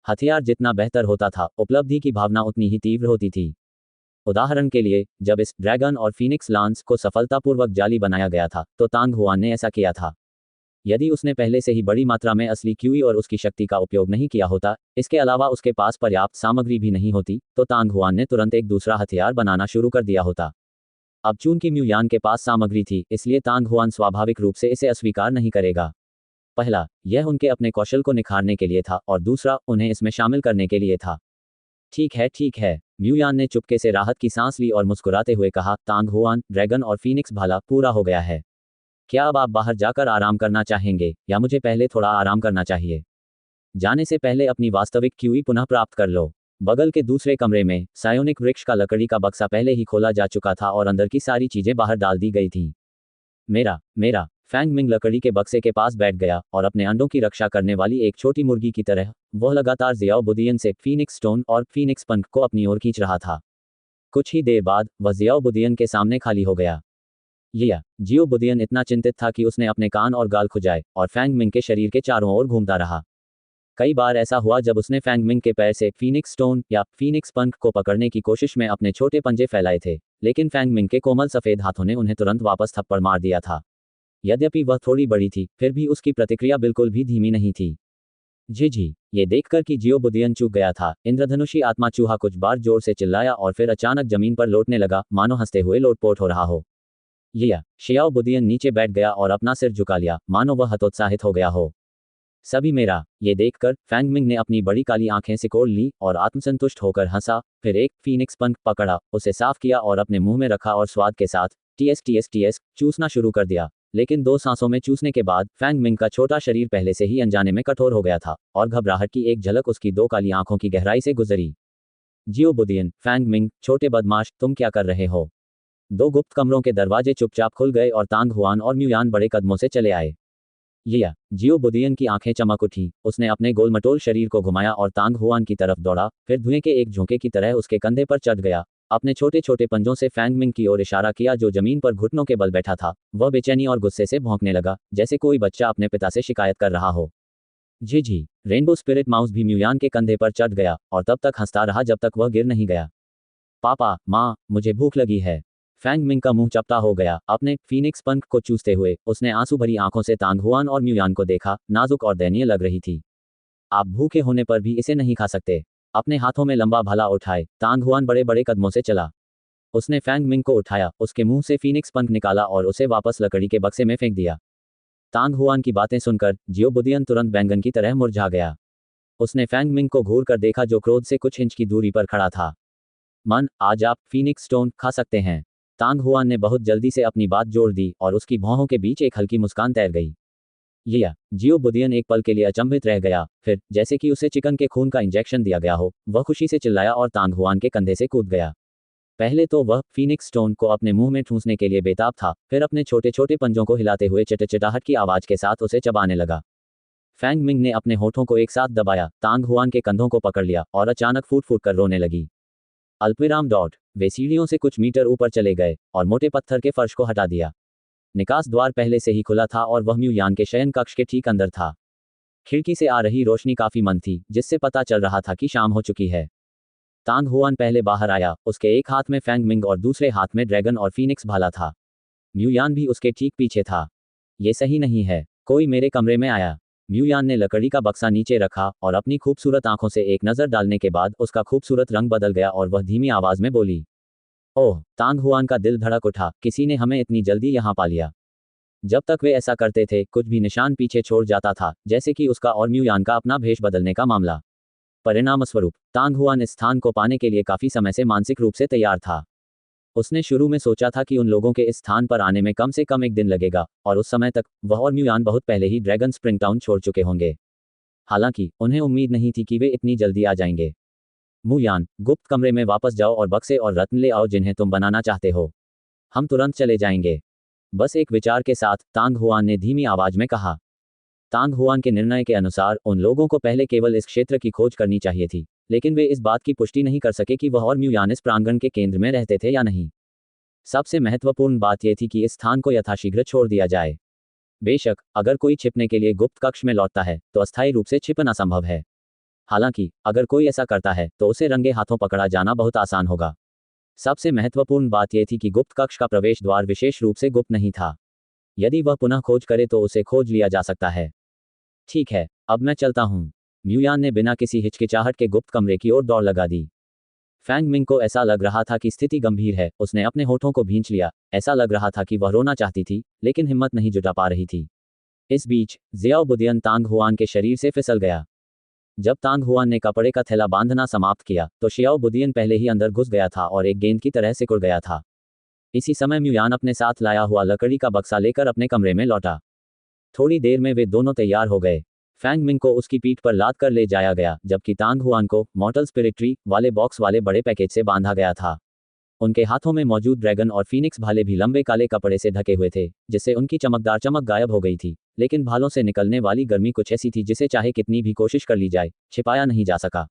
हथियार जितना बेहतर होता था, उपलब्धि की भावना उतनी ही तीव्र होती थी। उदाहरण के लिए, जब इस ड्रैगन और फीनिक्स लांस को सफलतापूर्वक जाली बनाया गया था तो तांग हुआन ने ऐसा किया था। यदि उसने पहले से ही बड़ी मात्रा में असली क्यूई और उसकी शक्ति का उपयोग नहीं किया होता, इसके अलावा उसके पास पर्याप्त सामग्री भी नहीं होती, तो तांग हुआन ने तुरंत एक दूसरा हथियार बनाना शुरू कर दिया होता। अब चूंकि म्यूयान के पास सामग्री थी, इसलिए तांग हुआन स्वाभाविक रूप से इसे अस्वीकार नहीं करेगा। पहला, यह उनके अपने कौशल को निखारने के लिए था और दूसरा, उन्हें इसमें शामिल करने के लिए था। ठीक है, म्यूयान ने चुपके से राहत की सांस ली और मुस्कुराते हुए कहा, तांग हुआन, ड्रैगन और फीनिक्स भाला पूरा हो गया है। क्या अब आप बाहर जाकर आराम करना चाहेंगे या मुझे पहले थोड़ा आराम करना चाहिए? जाने से पहले अपनी वास्तविक क्यूई पुनः प्राप्त कर लो। बगल के दूसरे कमरे में सायोनिक वृक्ष का लकड़ी का बक्सा पहले ही खोला जा चुका था और अंदर की सारी चीजें बाहर डाल दी गई थीं। मेरा फैंग मिंग लकड़ी के बक्से के पास बैठ गया और अपने अंडों की रक्षा करने वाली एक छोटी मुर्गी की तरह वह लगातार जियाओ बुदियन से फीनिक्स स्टोन और फीनिक्स पंख को अपनी ओर खींच रहा था। कुछ ही देर बाद वह जियाओ बुदियन के सामने खाली हो गया। जियो बुदियन इतना चिंतित था कि उसने अपने कान और गाल खुजाए और फैंग मिंग के शरीर के चारों ओर घूमता रहा। कई बार ऐसा हुआ जब उसने फैंग मिंग के पैर से फीनिक्स स्टोन या फीनिक्स पंख को पकड़ने की कोशिश में अपने छोटे पंजे फैलाए थे, लेकिन फैंग मिंग के कोमल सफेद हाथों ने उन्हें तुरंत वापस थप्पड़ मार दिया था। यद्यपि वह थोड़ी बड़ी थी, फिर भी उसकी प्रतिक्रिया बिल्कुल भी धीमी नहीं थी। जी, ये देखकर कि जियो बुदियन चूक गया था, इंद्रधनुषी आत्मा चूहा कुछ बार जोर से चिल्लाया और फिर अचानक जमीन पर लौटने लगा, मानो हंसते हुए लोटपोट हो रहा हो। शियाओ बुदियन नीचे बैठ गया और अपना सिर झुका लिया, मानो वह हतोत्साहित हो गया हो। सभी मेरा, ये देखकर फैंग मिंग ने अपनी बड़ी काली आंखें सिकोड़ ली और आत्मसंतुष्ट होकर हंसा, फिर एक फीनिक्स पंख पकड़ा, उसे साफ किया और अपने मुंह में रखा और स्वाद के साथ टीएस चूसना शुरू कर दिया। लेकिन 2 सांसों में चूसने के बाद फैंग मिंग का छोटा शरीर पहले से ही अनजाने में कठोर हो गया था और घबराहट की एक झलक उसकी 2 काली आंखों की गहराई से गुजरी। जियो बुदियन, फैंग मिंग, छोटे बदमाश, तुम क्या कर रहे हो? 2 गुप्त कमरों के दरवाजे चुपचाप खुल गए और तांग हुआन और म्यूयान बड़े कदमों से चले आए। या जियो बुदियन की आंखें चमक उठी। उसने अपने गोलमटोल शरीर को घुमाया और तांग हुआन की तरफ दौड़ा, फिर धुएं के एक झोंके की तरह उसके कंधे पर चढ़ गया। अपने छोटे छोटे पंजों से फैंग मिंग की ओर इशारा किया जो जमीन पर घुटनों के बल बैठा था। वह बेचैनी और गुस्से से भौंकने लगा, जैसे कोई बच्चा अपने पिता से शिकायत कर रहा हो। जी रेनबो स्पिरिट माउस भी म्यूयान के कंधे पर चढ़ गया और तब तक हंसता रहा जब तक वह गिर नहीं गया। पापा, माँ, मुझे भूख लगी है। फैंग मिंग का मुंह चपटा हो गया। अपने फीनिक्स पंख को चूसते हुए उसने आंसू भरी आंखों से तांग हुआन और म्यूयान को देखा। नाजुक और दयनीय लग रही थी। आप भूखे होने पर भी इसे नहीं खा सकते। अपने हाथों में लंबा भाला उठाए तांग हुआन बड़े बड़े कदमों से चला। उसने फैंग मिंग को उठाया, उसके मुंह से फीनिक्स पंख निकाला और उसे वापस लकड़ी के बक्से में फेंक दिया। तांग हुआन की बातें सुनकर जियो बुदियन तुरंत बैंगन की तरह मुरझा गया। उसने फैंग मिंग को घूर कर देखा जो क्रोध से कुछ इंच की दूरी पर खड़ा था। मन, आज आप फीनिक्स स्टोन खा सकते हैं। तांग हुआन ने बहुत जल्दी से अपनी बात जोड़ दी और उसकी भौहों के बीच एक हल्की मुस्कान तैर गई। या जियो बुदियन एक पल के लिए अचंभित रह गया, फिर जैसे कि उसे चिकन के खून का इंजेक्शन दिया गया हो, वह खुशी से चिल्लाया और तांग हुआन के कंधे से कूद गया। पहले तो वह फीनिक्स स्टोन को अपने मुंह में ठूंसने के लिए बेताब था, फिर अपने छोटे छोटे पंजों को हिलाते हुए चिटचिटाहट की आवाज के साथ उसे चबाने लगा। फैंग मिंग ने अपने होठों को एक साथ दबाया, तांग हुआन के कंधों को पकड़ लिया और अचानक फूट फूट कर रोने लगी। अल्पविराम डॉट। वे सीढ़ियों से कुछ मीटर ऊपर चले गए और मोटे पत्थर के फर्श को हटा दिया। निकास द्वार पहले से ही खुला था और वह म्यूयान के शयन कक्ष के ठीक अंदर था। खिड़की से आ रही रोशनी काफी मंद थी, जिससे पता चल रहा था कि शाम हो चुकी है। तांग हुआन पहले बाहर आया, उसके एक हाथ में फैंग मिंग और दूसरे हाथ में ड्रैगन और फीनिक्स भाला था। म्यूयान भी उसके ठीक पीछे था। ये सही नहीं है, कोई मेरे कमरे में आया। म्यूयान ने लकड़ी का बक्सा नीचे रखा और अपनी खूबसूरत आंखों से एक नज़र डालने के बाद उसका खूबसूरत रंग बदल गया और वह धीमी आवाज में बोली, ओह। तांग हुआन का दिल धड़क उठा, किसी ने हमें इतनी जल्दी यहाँ पा लिया। जब तक वे ऐसा करते थे कुछ भी निशान पीछे छोड़ जाता था, जैसे कि उसका और म्यूयान का अपना भेष बदलने का मामला। परिणामस्वरूप तांग हुआन इस स्थान को पाने के लिए काफी समय से मानसिक रूप से तैयार था। उसने शुरू में सोचा था कि उन लोगों के इस स्थान पर आने में कम से कम एक दिन लगेगा और उस समय तक वह और म्यूयान बहुत पहले ही ड्रैगन स्प्रिंग टाउन छोड़ चुके होंगे। हालांकि उन्हें उम्मीद नहीं थी कि वे इतनी जल्दी आ जाएंगे। म्यूयान, गुप्त कमरे में वापस जाओ और बक्से और रत्न ले आओ जिन्हें तुम बनाना चाहते हो। हम तुरंत चले जाएंगे। बस एक विचार के साथ तांग हुआन ने धीमी आवाज में कहा। तांग हुआन के निर्णय के अनुसार उन लोगों को पहले केवल इस क्षेत्र की खोज करनी चाहिए थी, लेकिन वे इस बात की पुष्टि नहीं कर सके कि वह और म्यूयान इस प्रांगण के केंद्र में रहते थे या नहीं। सबसे महत्वपूर्ण बात यह थी कि इस स्थान को यथाशीघ्र छोड़ दिया जाए। बेशक अगर कोई छिपने के लिए गुप्त कक्ष में लौटता है तो अस्थायी रूप से छिपना संभव है। हालांकि अगर कोई ऐसा करता है तो उसे रंगे हाथों पकड़ा जाना बहुत आसान होगा। सबसे महत्वपूर्ण बात यह थी कि गुप्त कक्ष का प्रवेश द्वार विशेष रूप से गुप्त नहीं था। यदि वह पुनः खोज करे तो उसे खोज लिया जा सकता है। ठीक है, अब मैं चलता हूँ। म्यूयान ने बिना किसी हिचकिचाहट के गुप्त कमरे की ओर दौड़ लगा दी। फैंग मिंग को ऐसा लग रहा था कि स्थिति गंभीर है। उसने अपने होठों को भींच लिया। ऐसा लग रहा था कि वह रोना चाहती थी, लेकिन हिम्मत नहीं जुटा पा रही थी। इस बीच जियाओ बुदियन तांग हुआन के शरीर से फिसल गया। जब तांग हुआन ने कपड़े का थैला बांधना समाप्त किया तो शियाओ बुदियन पहले ही अंदर घुस गया था और एक गेंद की तरह सिकुड़ गया था। इसी समय म्यूयान अपने साथ लाया हुआ लकड़ी का बक्सा लेकर अपने कमरे में लौटा। थोड़ी देर में वे दोनों तैयार हो गए। फैंग मिंग को उसकी पीठ पर लाद कर ले जाया गया, जबकि तांग हुआन को मॉर्टल स्पिरिट ट्री वाले बॉक्स वाले बड़े पैकेज से बांधा गया था। उनके हाथों में मौजूद ड्रैगन और फीनिक्स भाले भी लंबे काले कपड़े से ढके हुए थे, जिससे उनकी चमकदार चमक गायब हो गई थी, लेकिन भालों से निकलने वाली गर्मी कुछ ऐसी थी जिसे चाहे कितनी भी कोशिश कर ली जाए, छिपाया नहीं जा सका।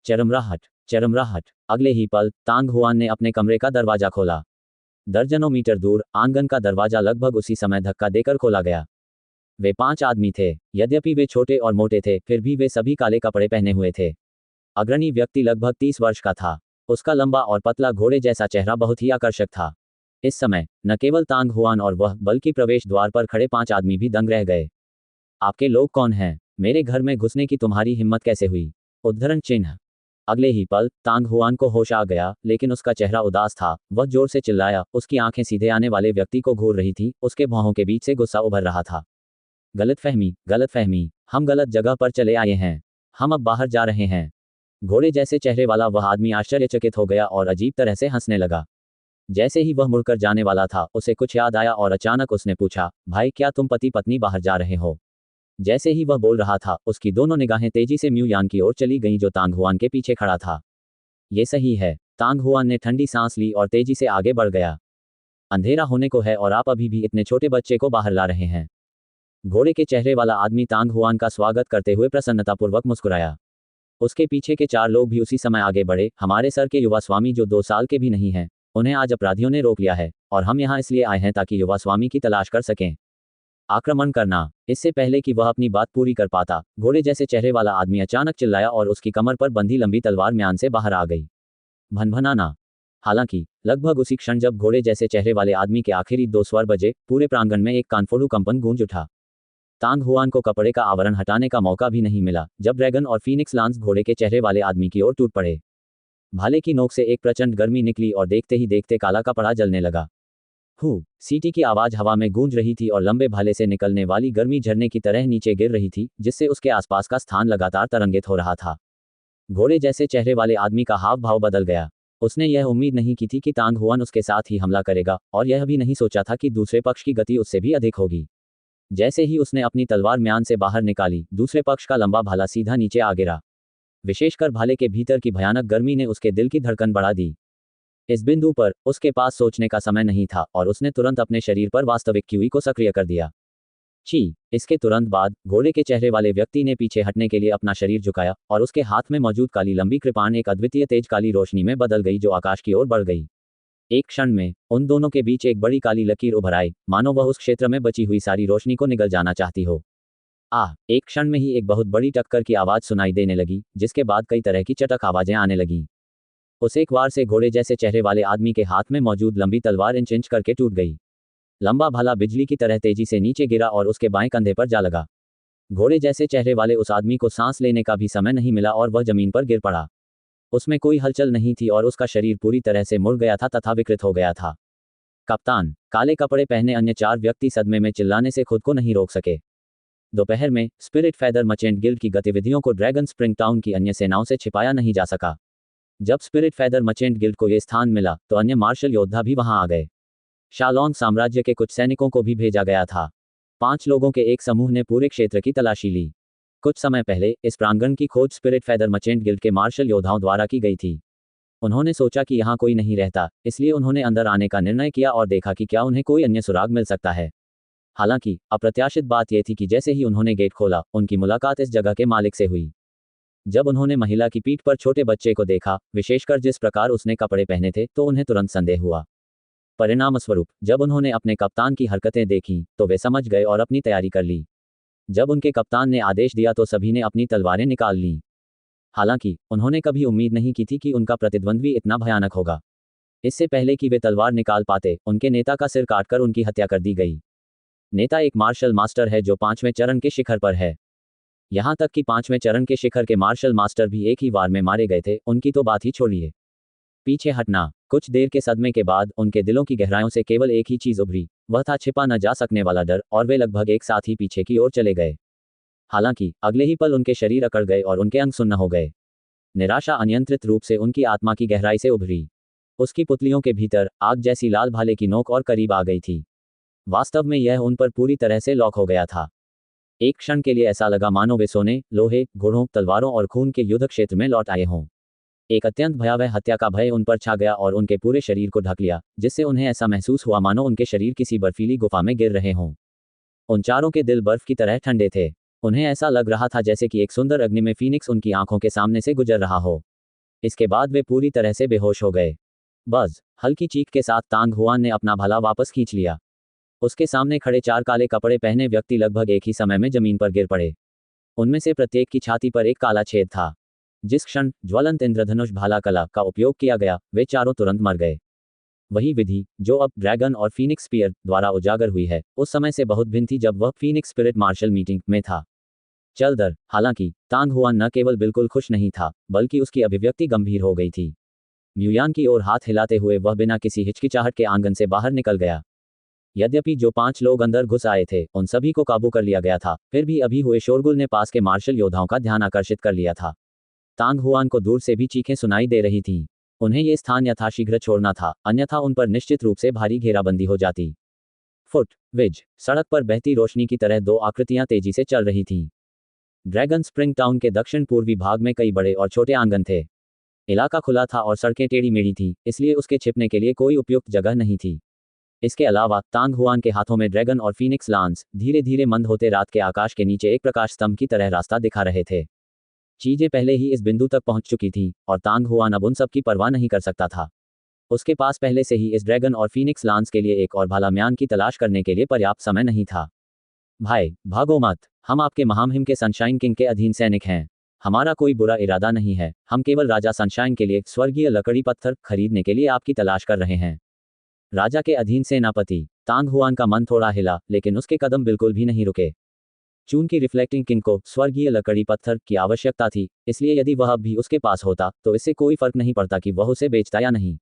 चरमराहट। अगले ही पल तांग हुआन ने अपने कमरे का दरवाजा खोला। दर्जनों मीटर दूर आंगन का दरवाजा लगभग उसी समय धक्का देकर खोला गया। वे 5 आदमी थे। यद्यपि वे छोटे और मोटे थे, फिर भी वे सभी काले कपड़े पहने हुए थे। अग्रणी व्यक्ति लगभग 30 वर्ष का था। उसका लंबा और पतला घोड़े जैसा चेहरा बहुत ही आकर्षक था। इस समय न केवल तांग हुआन और वह, बल्कि प्रवेश द्वार पर खड़े 5 आदमी भी दंग रह गए। आपके लोग कौन हैं? मेरे घर में घुसने की तुम्हारी हिम्मत कैसे हुई? उद्धरण चिन्ह। अगले ही पल तांग हुआन को होश आ गया, लेकिन उसका चेहरा उदास था। वह जोर से चिल्लाया, उसकी आंखें सीधे आने वाले व्यक्ति को घूर रही थी। उसके भौहों के बीच से गुस्सा उभर रहा था। गलतफहमी, हम गलत जगह पर चले आए हैं। हम अब बाहर जा रहे हैं। घोड़े जैसे चेहरे वाला वह आदमी आश्चर्यचकित हो गया और अजीब तरह से हंसने लगा। जैसे ही वह मुड़कर जाने वाला था, उसे कुछ याद आया और अचानक उसने पूछा, भाई, क्या तुम पति पत्नी बाहर जा रहे हो? जैसे ही वह बोल रहा था, उसकी दोनों निगाहें तेजी से म्यूयान की ओर चली गईं, जो तांग हुआन के पीछे खड़ा था। ये सही है। तांग हुआन ने ठंडी सांस ली और तेजी से आगे बढ़ गया। अंधेरा होने को है और आप अभी भी इतने छोटे बच्चे को बाहर ला रहे हैं। घोड़े के चेहरे वाला आदमी तांग हुआन का स्वागत करते हुए प्रसन्नतापूर्वक मुस्कुराया। उसके पीछे के 4 लोग भी उसी समय आगे बढ़े। हमारे सर के युवा स्वामी जो 2 साल के भी नहीं हैं, उन्हें आज अपराधियों ने रोक लिया है और हम यहाँ इसलिए आए हैं ताकि युवा स्वामी की तलाश कर सकें। आक्रमण करना। इससे पहले कि वह अपनी बात पूरी कर पाता, घोड़े जैसे चेहरे वाला आदमी अचानक चिल्लाया और उसकी कमर पर बंधी लंबी तलवार म्यान से बाहर आ गई। भनभनाना। हालांकि लगभग उसी क्षण जब घोड़े जैसे चेहरे वाले आदमी के आखिरी 2 स्वर बजे, पूरे प्रांगण में एक कानफोड़ू कंपन गूंज उठा। तांग हुआन को कपड़े का आवरण हटाने का मौका भी नहीं मिला जब ड्रैगन और फीनिक्स लांस घोड़े के चेहरे वाले आदमी की ओर टूट पड़े। भाले की नोक से एक प्रचंड गर्मी निकली और देखते ही देखते काला कपड़ा जलने लगा। सीटी की आवाज हवा में गूंज रही थी और लंबे भाले से निकलने वाली गर्मी झरने की तरह नीचे गिर रही थी, जिससे उसके आसपास का स्थान लगातार तरंगित हो रहा था। घोड़े जैसे चेहरे वाले आदमी का हाव भाव बदल गया। उसने यह उम्मीद नहीं की थी कि तांग हुआन उसके साथ ही हमला करेगा, और यह भी नहीं सोचा था कि दूसरे पक्ष की गति उससे भी अधिक होगी। जैसे ही उसने अपनी तलवार म्यान से बाहर निकाली, दूसरे पक्ष का लंबा भाला सीधा नीचे आ गिरा। विशेषकर भाले के भीतर की भयानक गर्मी ने उसके दिल की धड़कन बढ़ा दी। इस बिंदु पर उसके पास सोचने का समय नहीं था और उसने तुरंत अपने शरीर पर वास्तविक क्यूई को सक्रिय कर दिया। इसके तुरंत बाद घोड़े के चेहरे वाले व्यक्ति ने पीछे हटने के लिए अपना शरीर झुकाया और उसके हाथ में मौजूद काली लंबी कृपाण एक अद्वितीय तेज काली रोशनी में बदल गई जो आकाश की ओर बढ़ गई। एक क्षण में उन दोनों के बीच एक बड़ी काली लकीर उभर आई, मानो वह उस क्षेत्र में बची हुई सारी रोशनी को निगल जाना चाहती हो। एक क्षण में ही एक बहुत बड़ी टक्कर की आवाज सुनाई देने लगी, जिसके बाद कई तरह की चटक आवाजें आने लगीं। उस एक वार से घोड़े जैसे चेहरे वाले आदमी के हाथ में मौजूद लंबी तलवार इंच इंच करके टूट गई। लंबा भाला बिजली की तरह तेजी से नीचे गिरा और उसके बाएं कंधे पर जा लगा। घोड़े जैसे चेहरे वाले उस आदमी को सांस लेने का भी समय नहीं मिला और वह जमीन पर गिर पड़ा। उसमें कोई हलचल नहीं थी और उसका शरीर पूरी तरह से मुड़ गया था तथा विकृत हो गया था। कप्तान। काले कपड़े पहने अन्य 4 व्यक्ति सदमे में चिल्लाने से खुद को नहीं रोक सके। दोपहर में स्पिरिट फेदर मर्चेंट गिल्ड की गतिविधियों को ड्रैगन स्प्रिंग टाउन की अन्य सेनाओं से छिपाया नहीं जा सका। जब स्पिरिट फेदर मर्चेंट गिल्ड को यह स्थान मिला तो अन्य मार्शल योद्धा भी वहां आ गए। शालोंग साम्राज्य के कुछ सैनिकों को भी भेजा गया था। 5 लोगों के एक समूह ने पूरे क्षेत्र की तलाशी ली। कुछ समय पहले इस प्रांगण की खोज स्पिरिट फेदर मर्चेंट गिल्ड के मार्शल योद्धाओं द्वारा की गई थी। उन्होंने सोचा कि यहाँ कोई नहीं रहता, इसलिए उन्होंने अंदर आने का निर्णय किया और देखा कि क्या उन्हें कोई अन्य सुराग मिल सकता है। हालांकि अप्रत्याशित बात यह थी कि जैसे ही उन्होंने गेट खोला, उनकी मुलाकात इस जगह के मालिक से हुई। जब उन्होंने महिला की पीठ पर छोटे बच्चे को देखा, विशेषकर जिस प्रकार उसने कपड़े पहने थे, तो उन्हें तुरंत संदेह हुआ। परिणामस्वरूप जब उन्होंने अपने कप्तान की हरकतें देखीं, तो वे समझ गए और अपनी तैयारी कर ली। जब उनके कप्तान ने आदेश दिया तो सभी ने अपनी तलवारें निकाल लीं। हालांकि उन्होंने कभी उम्मीद नहीं की थी कि उनका प्रतिद्वंद्वी इतना भयानक होगा। इससे पहले कि वे तलवार निकाल पाते, उनके नेता का सिर काटकर उनकी हत्या कर दी गई। नेता एक मार्शल मास्टर है जो 5वें चरण के शिखर पर है। यहां तक कि 5वें चरण के शिखर के मार्शल मास्टर भी एक ही वार में मारे गए थे, उनकी तो बात ही छोड़िए। पीछे हटना। कुछ देर के सदमे के बाद उनके दिलों की गहराइयों से केवल एक ही चीज उभरी, वह था छिपा न जा सकने वाला डर, और वे लगभग एक साथ ही पीछे की ओर चले गए। हालांकि अगले ही पल उनके शरीर अकड़ गए और उनके अंग सुन्न हो गए। निराशा अनियंत्रित रूप से उनकी आत्मा की गहराई से उभरी। उसकी पुतलियों के भीतर आग जैसी लाल भाले की नोक और करीब आ गई थी। वास्तव में यह उन पर पूरी तरह से लॉक हो गया था। एक क्षण के लिए ऐसा लगा मानो वे सोने, लोहे, घोड़ों, तलवारों और खून के युद्ध क्षेत्र में लौट आए हों। एक अत्यंत भयावह हत्या का भय उन पर छा गया और उनके पूरे शरीर को ढक लिया, जिससे उन्हें ऐसा महसूस हुआ मानो उनके शरीर किसी बर्फीली गुफा में गिर रहे हों। उन चारों के दिल बर्फ की तरह ठंडे थे। उन्हें ऐसा लग रहा था जैसे कि एक सुंदर अग्नि में फीनिक्स उनकी आंखों के सामने से गुजर रहा हो। इसके बाद वे पूरी तरह से बेहोश हो गए। बस हल्की चीख के साथ तांग हुआन ने अपना भाला वापस खींच लिया। उसके सामने खड़े 4 काले कपड़े पहने व्यक्ति लगभग एक ही समय में जमीन पर गिर पड़े। उनमें से प्रत्येक की छाती पर एक काला छेद था। जिस क्षण ज्वलंत इंद्रधनुष भाला कला का उपयोग किया गया, वे चारों तुरंत मर गए। वही विधि जो अब ड्रैगन और फीनिक्स स्पीयर द्वारा उजागर हुई है, उस समय से बहुत भिन्न थी जब वह फीनिक्स स्पिरिट मार्शल मीटिंग में था। चल दर। हालांकि तांग हुआन न केवल बिल्कुल खुश नहीं था, बल्कि उसकी अभिव्यक्ति गंभीर हो गई थी। म्यूयान की ओर हाथ हिलाते हुए वह बिना किसी हिचकिचाहट के आंगन से बाहर निकल गया। यद्यपि जो 5 लोग अंदर घुस आए थे, उन सभी को काबू कर लिया गया था, फिर भी अभी हुए शोरगुल ने पास के मार्शल योद्धाओं का ध्यान आकर्षित कर लिया था। तांग हुआन को दूर से भी चीखें सुनाई दे रही थीं। उन्हें ये स्थान यथाशीघ्र छोड़ना था, अन्यथा उन पर निश्चित रूप से भारी घेराबंदी हो जाती। फुट विज। सड़क पर बहती रोशनी की तरह 2 आकृतियां तेजी से चल रही थीं। ड्रैगन स्प्रिंग टाउन के दक्षिण पूर्वी भाग में कई बड़े और छोटे आंगन थे। इलाका खुला था और सड़कें टेढ़ी मेढ़ी थीं, इसलिए उसके छिपने के लिए कोई उपयुक्त जगह नहीं थी। इसके अलावा तांग हुआन के हाथों में ड्रैगन और फीनिक्स लांस धीरे धीरे मंद होते रात के आकाश के नीचे एक प्रकाश स्तंभ की तरह रास्ता दिखा रहे थे। चीजें पहले ही इस बिंदु तक पहुंच चुकी थीं और तांग हुआन अब उन सब की परवाह नहीं कर सकता था। उसके पास पहले से ही इस ड्रैगन और फीनिक्स लांस के लिए एक और भाला म्यान की तलाश करने के लिए पर्याप्त समय नहीं था। भाई भागो मत, हम आपके महामहिम के सनशाइन किंग के अधीन सैनिक हैं। हमारा कोई बुरा इरादा नहीं है, हम केवल राजा सनशाइन के लिए स्वर्गीय लकड़ी पत्थर खरीदने के लिए आपकी तलाश कर रहे हैं। राजा के अधीन सेनापति तांग हुआन का मन थोड़ा हिला, लेकिन उसके कदम बिल्कुल भी नहीं रुके। चून की रिफ्लेक्टिंग किंग को स्वर्गीय लकड़ी पत्थर की आवश्यकता थी, इसलिए यदि वह अब भी उसके पास होता तो इससे कोई फर्क नहीं पड़ता कि वह उसे बेचता या नहीं।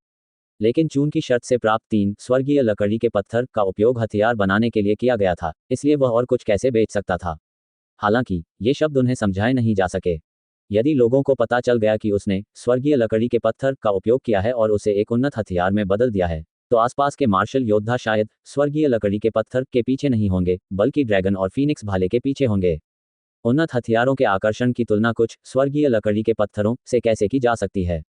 लेकिन चून की शर्त से प्राप्त 3 स्वर्गीय लकड़ी के पत्थर का उपयोग हथियार बनाने के लिए किया गया था, इसलिए वह और कुछ कैसे बेच सकता था। हालांकि ये शब्द उन्हें समझाए नहीं जा सके। यदि लोगों को पता चल गया कि उसने स्वर्गीय लकड़ी के पत्थर का उपयोग किया है और उसे एक उन्नत हथियार में बदल दिया है, तो आसपास के मार्शल योद्धा शायद स्वर्गीय लकड़ी के पत्थर के पीछे नहीं होंगे, बल्कि ड्रैगन और फीनिक्स भाले के पीछे होंगे। उन्नत हथियारों के आकर्षण की तुलना कुछ स्वर्गीय लकड़ी के पत्थरों से कैसे की जा सकती है।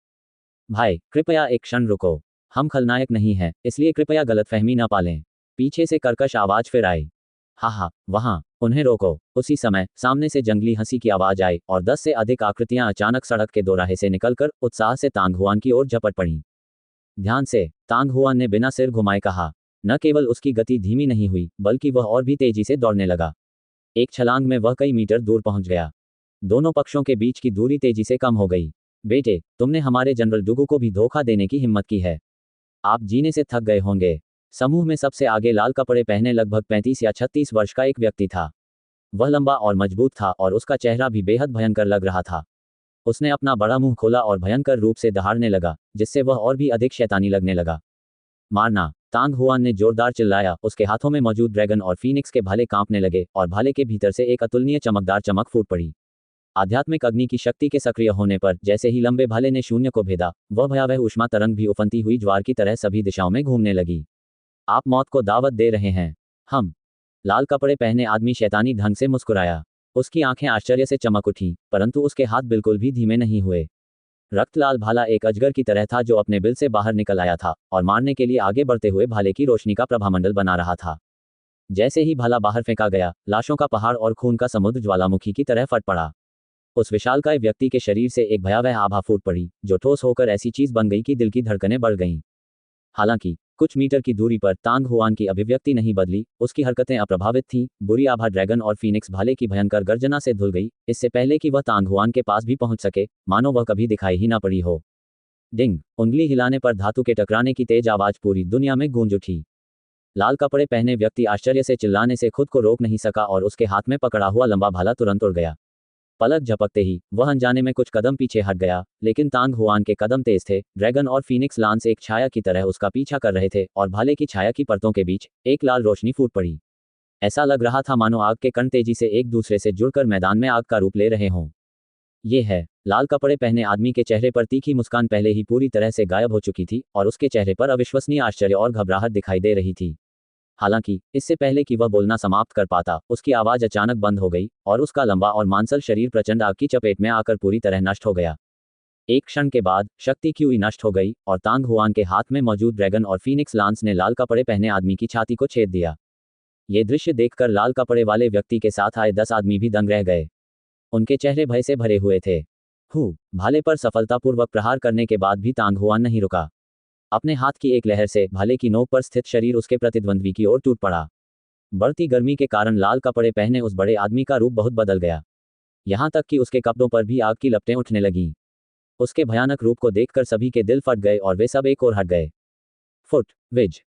भाई कृपया एक क्षण रुको, हम खलनायक नहीं हैं, इसलिए कृपया गलतफहमी न पालें। पीछे से कर्कश आवाज फिर आई। हा, वहां, उन्हें रोको। उसी समय सामने से जंगली हंसी की आवाज आई और 10 से अधिक आकृतियां अचानक सड़क के दोराहे से निकलकर उत्साह से तांग हुआन की ओर झपट पड़ी। ध्यान से, तांग हुआन ने बिना सिर घुमाए कहा। न केवल उसकी गति धीमी नहीं हुई, बल्कि वह और भी तेजी से दौड़ने लगा। एक छलांग में वह कई मीटर दूर पहुंच गया। दोनों पक्षों के बीच की दूरी तेजी से कम हो गई। बेटे, तुमने हमारे जनरल डुगू को भी धोखा देने की हिम्मत की है। आप जीने से थक गए होंगे। समूह में सबसे आगे लाल कपड़े पहने लगभग 35 या 36 वर्ष का एक व्यक्ति था। वह लंबा और मजबूत था और उसका चेहरा भी बेहद भयंकर लग रहा था। उसने अपना बड़ा मुंह खोला और भयंकर रूप से दहाड़ने लगा, जिससे वह और भी अधिक शैतानी लगने लगा। मारना, तांग हुआन ने जोरदार चिल्लाया। उसके हाथों में मौजूद ड्रैगन और फीनिक्स के भाले कांपने लगे और भाले के भीतर से एक अतुलनीय चमकदार चमक फूट पड़ी। आध्यात्मिक अग्नि की शक्ति के सक्रिय होने पर जैसे ही लंबे भाले ने शून्य को भेदा, वह भयावह ऊष्मा तरंग भी उफनती हुई ज्वार की तरह सभी दिशाओं में घूमने लगी। आप मौत को दावत दे रहे हैं। हम। लाल कपड़े पहने आदमी शैतानी ढंग से मुस्कुराया। उसकी आंखें आश्चर्य से चमक उठी, परंतु उसके हाथ बिल्कुल भी धीमे नहीं हुए। रक्तलाल भाला एक अजगर की तरह था जो अपने बिल से बाहर निकल आया था और मारने के लिए आगे बढ़ते हुए भाले की रोशनी का प्रभामंडल बना रहा था। जैसे ही भाला बाहर फेंका गया, लाशों का पहाड़ और खून का समुद्र ज्वालामुखी की तरह फट पड़ा। उस विशालकाय व्यक्ति के शरीर से एक भयावह आभा फूट पड़ी, जो ठोस होकर ऐसी चीज बन गई कि दिल की धड़कनें बढ़ गईं। हालांकि कुछ मीटर की दूरी पर तांग हुआन की अभिव्यक्ति नहीं बदली, उसकी हरकतें अप्रभावित थीं। बुरी आभा ड्रैगन और फीनिक्स भाले की भयंकर गर्जना से धुल गई, इससे पहले कि वह तांग हुआन के पास भी पहुंच सके, मानो वह कभी दिखाई ही ना पड़ी हो। डिंग, उंगली हिलाने पर धातु के टकराने की तेज आवाज पूरी दुनिया में गूंज उठी। लाल कपड़े पहने व्यक्ति आश्चर्य से चिल्लाने से खुद को रोक नहीं सका और उसके हाथ में पकड़ा हुआ लंबा भाला तुरंत उड़ गया। पलक झपकते ही वह अनजाने में कुछ कदम पीछे हट गया, लेकिन तांग हुआन के कदम तेज थे। ड्रैगन और फीनिक्स लांस एक छाया की तरह उसका पीछा कर रहे थे और भाले की छाया की परतों के बीच एक लाल रोशनी फूट पड़ी। ऐसा लग रहा था मानो आग के कण तेजी से एक दूसरे से जुड़कर मैदान में आग का रूप ले रहे हों। ये है। लाल कपड़े पहने आदमी के चेहरे पर तीखी मुस्कान पहले ही पूरी तरह से गायब हो चुकी थी और उसके चेहरे पर अविश्वसनीय आश्चर्य और घबराहट दिखाई दे रही थी। हालांकि इससे पहले कि वह बोलना समाप्त कर पाता, उसकी आवाज अचानक बंद हो गई और उसका लंबा और मांसल शरीर प्रचंड आग की चपेट में आकर पूरी तरह नष्ट हो गया। एक क्षण के बाद शक्ति की हुई नष्ट हो गई और तांग हुआन के हाथ में मौजूद ड्रैगन और फीनिक्स लांस ने लाल कपड़े पहने आदमी की छाती को छेद दिया। ये दृश्य देखकर लाल कपड़े वाले व्यक्ति के साथ आए 10 आदमी भी दंग रह गए। उनके चेहरे भय से भरे हुए थे। भाले पर सफलतापूर्वक प्रहार करने के बाद भी तांग हुआन नहीं रुका। अपने हाथ की एक लहर से भाले की नोक पर स्थित शरीर उसके प्रतिद्वंद्वी की ओर टूट पड़ा। बढ़ती गर्मी के कारण लाल कपड़े पहने उस बड़े आदमी का रूप बहुत बदल गया। यहां तक कि उसके कपड़ों पर भी आग की लपटें उठने लगीं। उसके भयानक रूप को देखकर सभी के दिल फट गए और वे सब एक ओर हट गए।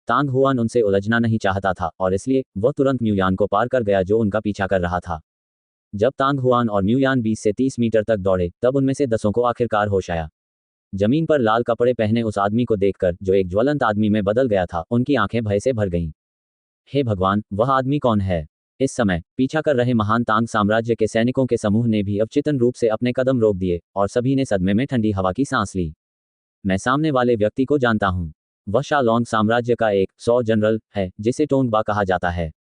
तांग हुआन उनसे उलझना नहीं चाहता था और इसलिए वह तुरंत म्यूयान को पार कर गया जो उनका पीछा कर रहा था। जब तांग हुआन और म्यूयान 20 से 30 मीटर तक दौड़े, तब उनमें से 10 को आखिरकार होश आया। जमीन पर लाल कपड़े पहने उस आदमी को देखकर, जो एक ज्वलंत आदमी में बदल गया था, उनकी आंखें भय से भर गईं। हे भगवान, वह आदमी कौन है? इस समय पीछा कर रहे महान तांग साम्राज्य के सैनिकों के समूह ने भी अवचेतन रूप से अपने कदम रोक दिए और सभी ने सदमे में ठंडी हवा की सांस ली। मैं सामने वाले व्यक्ति को जानता हूं। वह शालोंग साम्राज्य का एक 100 जनरल है जिसे टोंगबा कहा जाता है।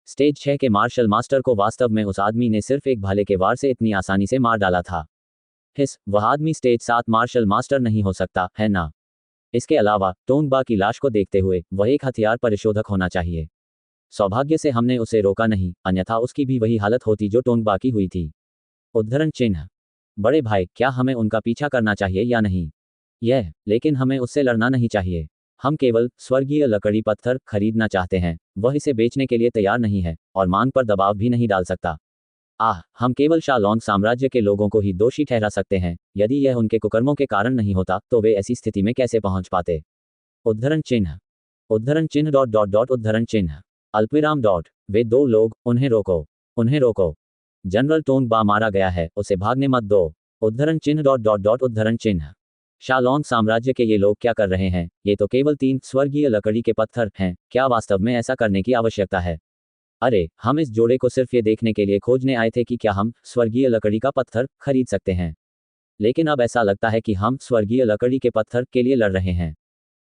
स्टेज 6 के मार्शल मास्टर को वास्तव में उस आदमी ने सिर्फ एक भाले के वार से इतनी आसानी से मार डाला था। वह आदमी स्टेज 7 मार्शल मास्टर नहीं हो सकता है ना? इसके अलावा टोंगबा की लाश को देखते हुए वह एक हथियार परिशोधक होना चाहिए। सौभाग्य से हमने उसे रोका नहीं, अन्यथा उसकी भी वही हालत होती जो टोंगबा की हुई थी। उद्धरण चिन्ह। बड़े भाई, क्या हमें उनका पीछा करना चाहिए या नहीं? लेकिन हमें उससे लड़ना नहीं चाहिए। हम केवल स्वर्गीय लकड़ी पत्थर खरीदना चाहते हैं, वह इसे बेचने के लिए तैयार नहीं है और मांग पर दबाव भी नहीं डाल सकता। हम केवल शालोंग साम्राज्य के लोगों को ही दोषी ठहरा सकते हैं। यदि यह उनके कुकर्मों के कारण नहीं होता तो वे ऐसी स्थिति में कैसे पहुंच पाते? उद्धरण चिन्ह। उद्धरण चिन्ह डॉट डॉट डॉट उद्धरण चिन्ह अल्पविराम डॉट। वे दो लोग, उन्हें रोको, उन्हें रोको। जनरल टोंगबा मारा गया है, उसे भागने मत दो। उद्धरण चिन्ह डॉट डॉट डॉट उद्धरण चिन्ह। शालोंग साम्राज्य के ये लोग क्या कर रहे हैं? ये तो केवल 3 स्वर्गीय लकड़ी के पत्थर हैं, क्या वास्तव में ऐसा करने की आवश्यकता है? अरे, हम इस जोड़े को सिर्फ ये देखने के लिए खोजने आए थे कि क्या हम स्वर्गीय लकड़ी का पत्थर खरीद सकते हैं। लेकिन अब ऐसा लगता है कि हम स्वर्गीय लकड़ी के पत्थर के लिए लड़ रहे हैं।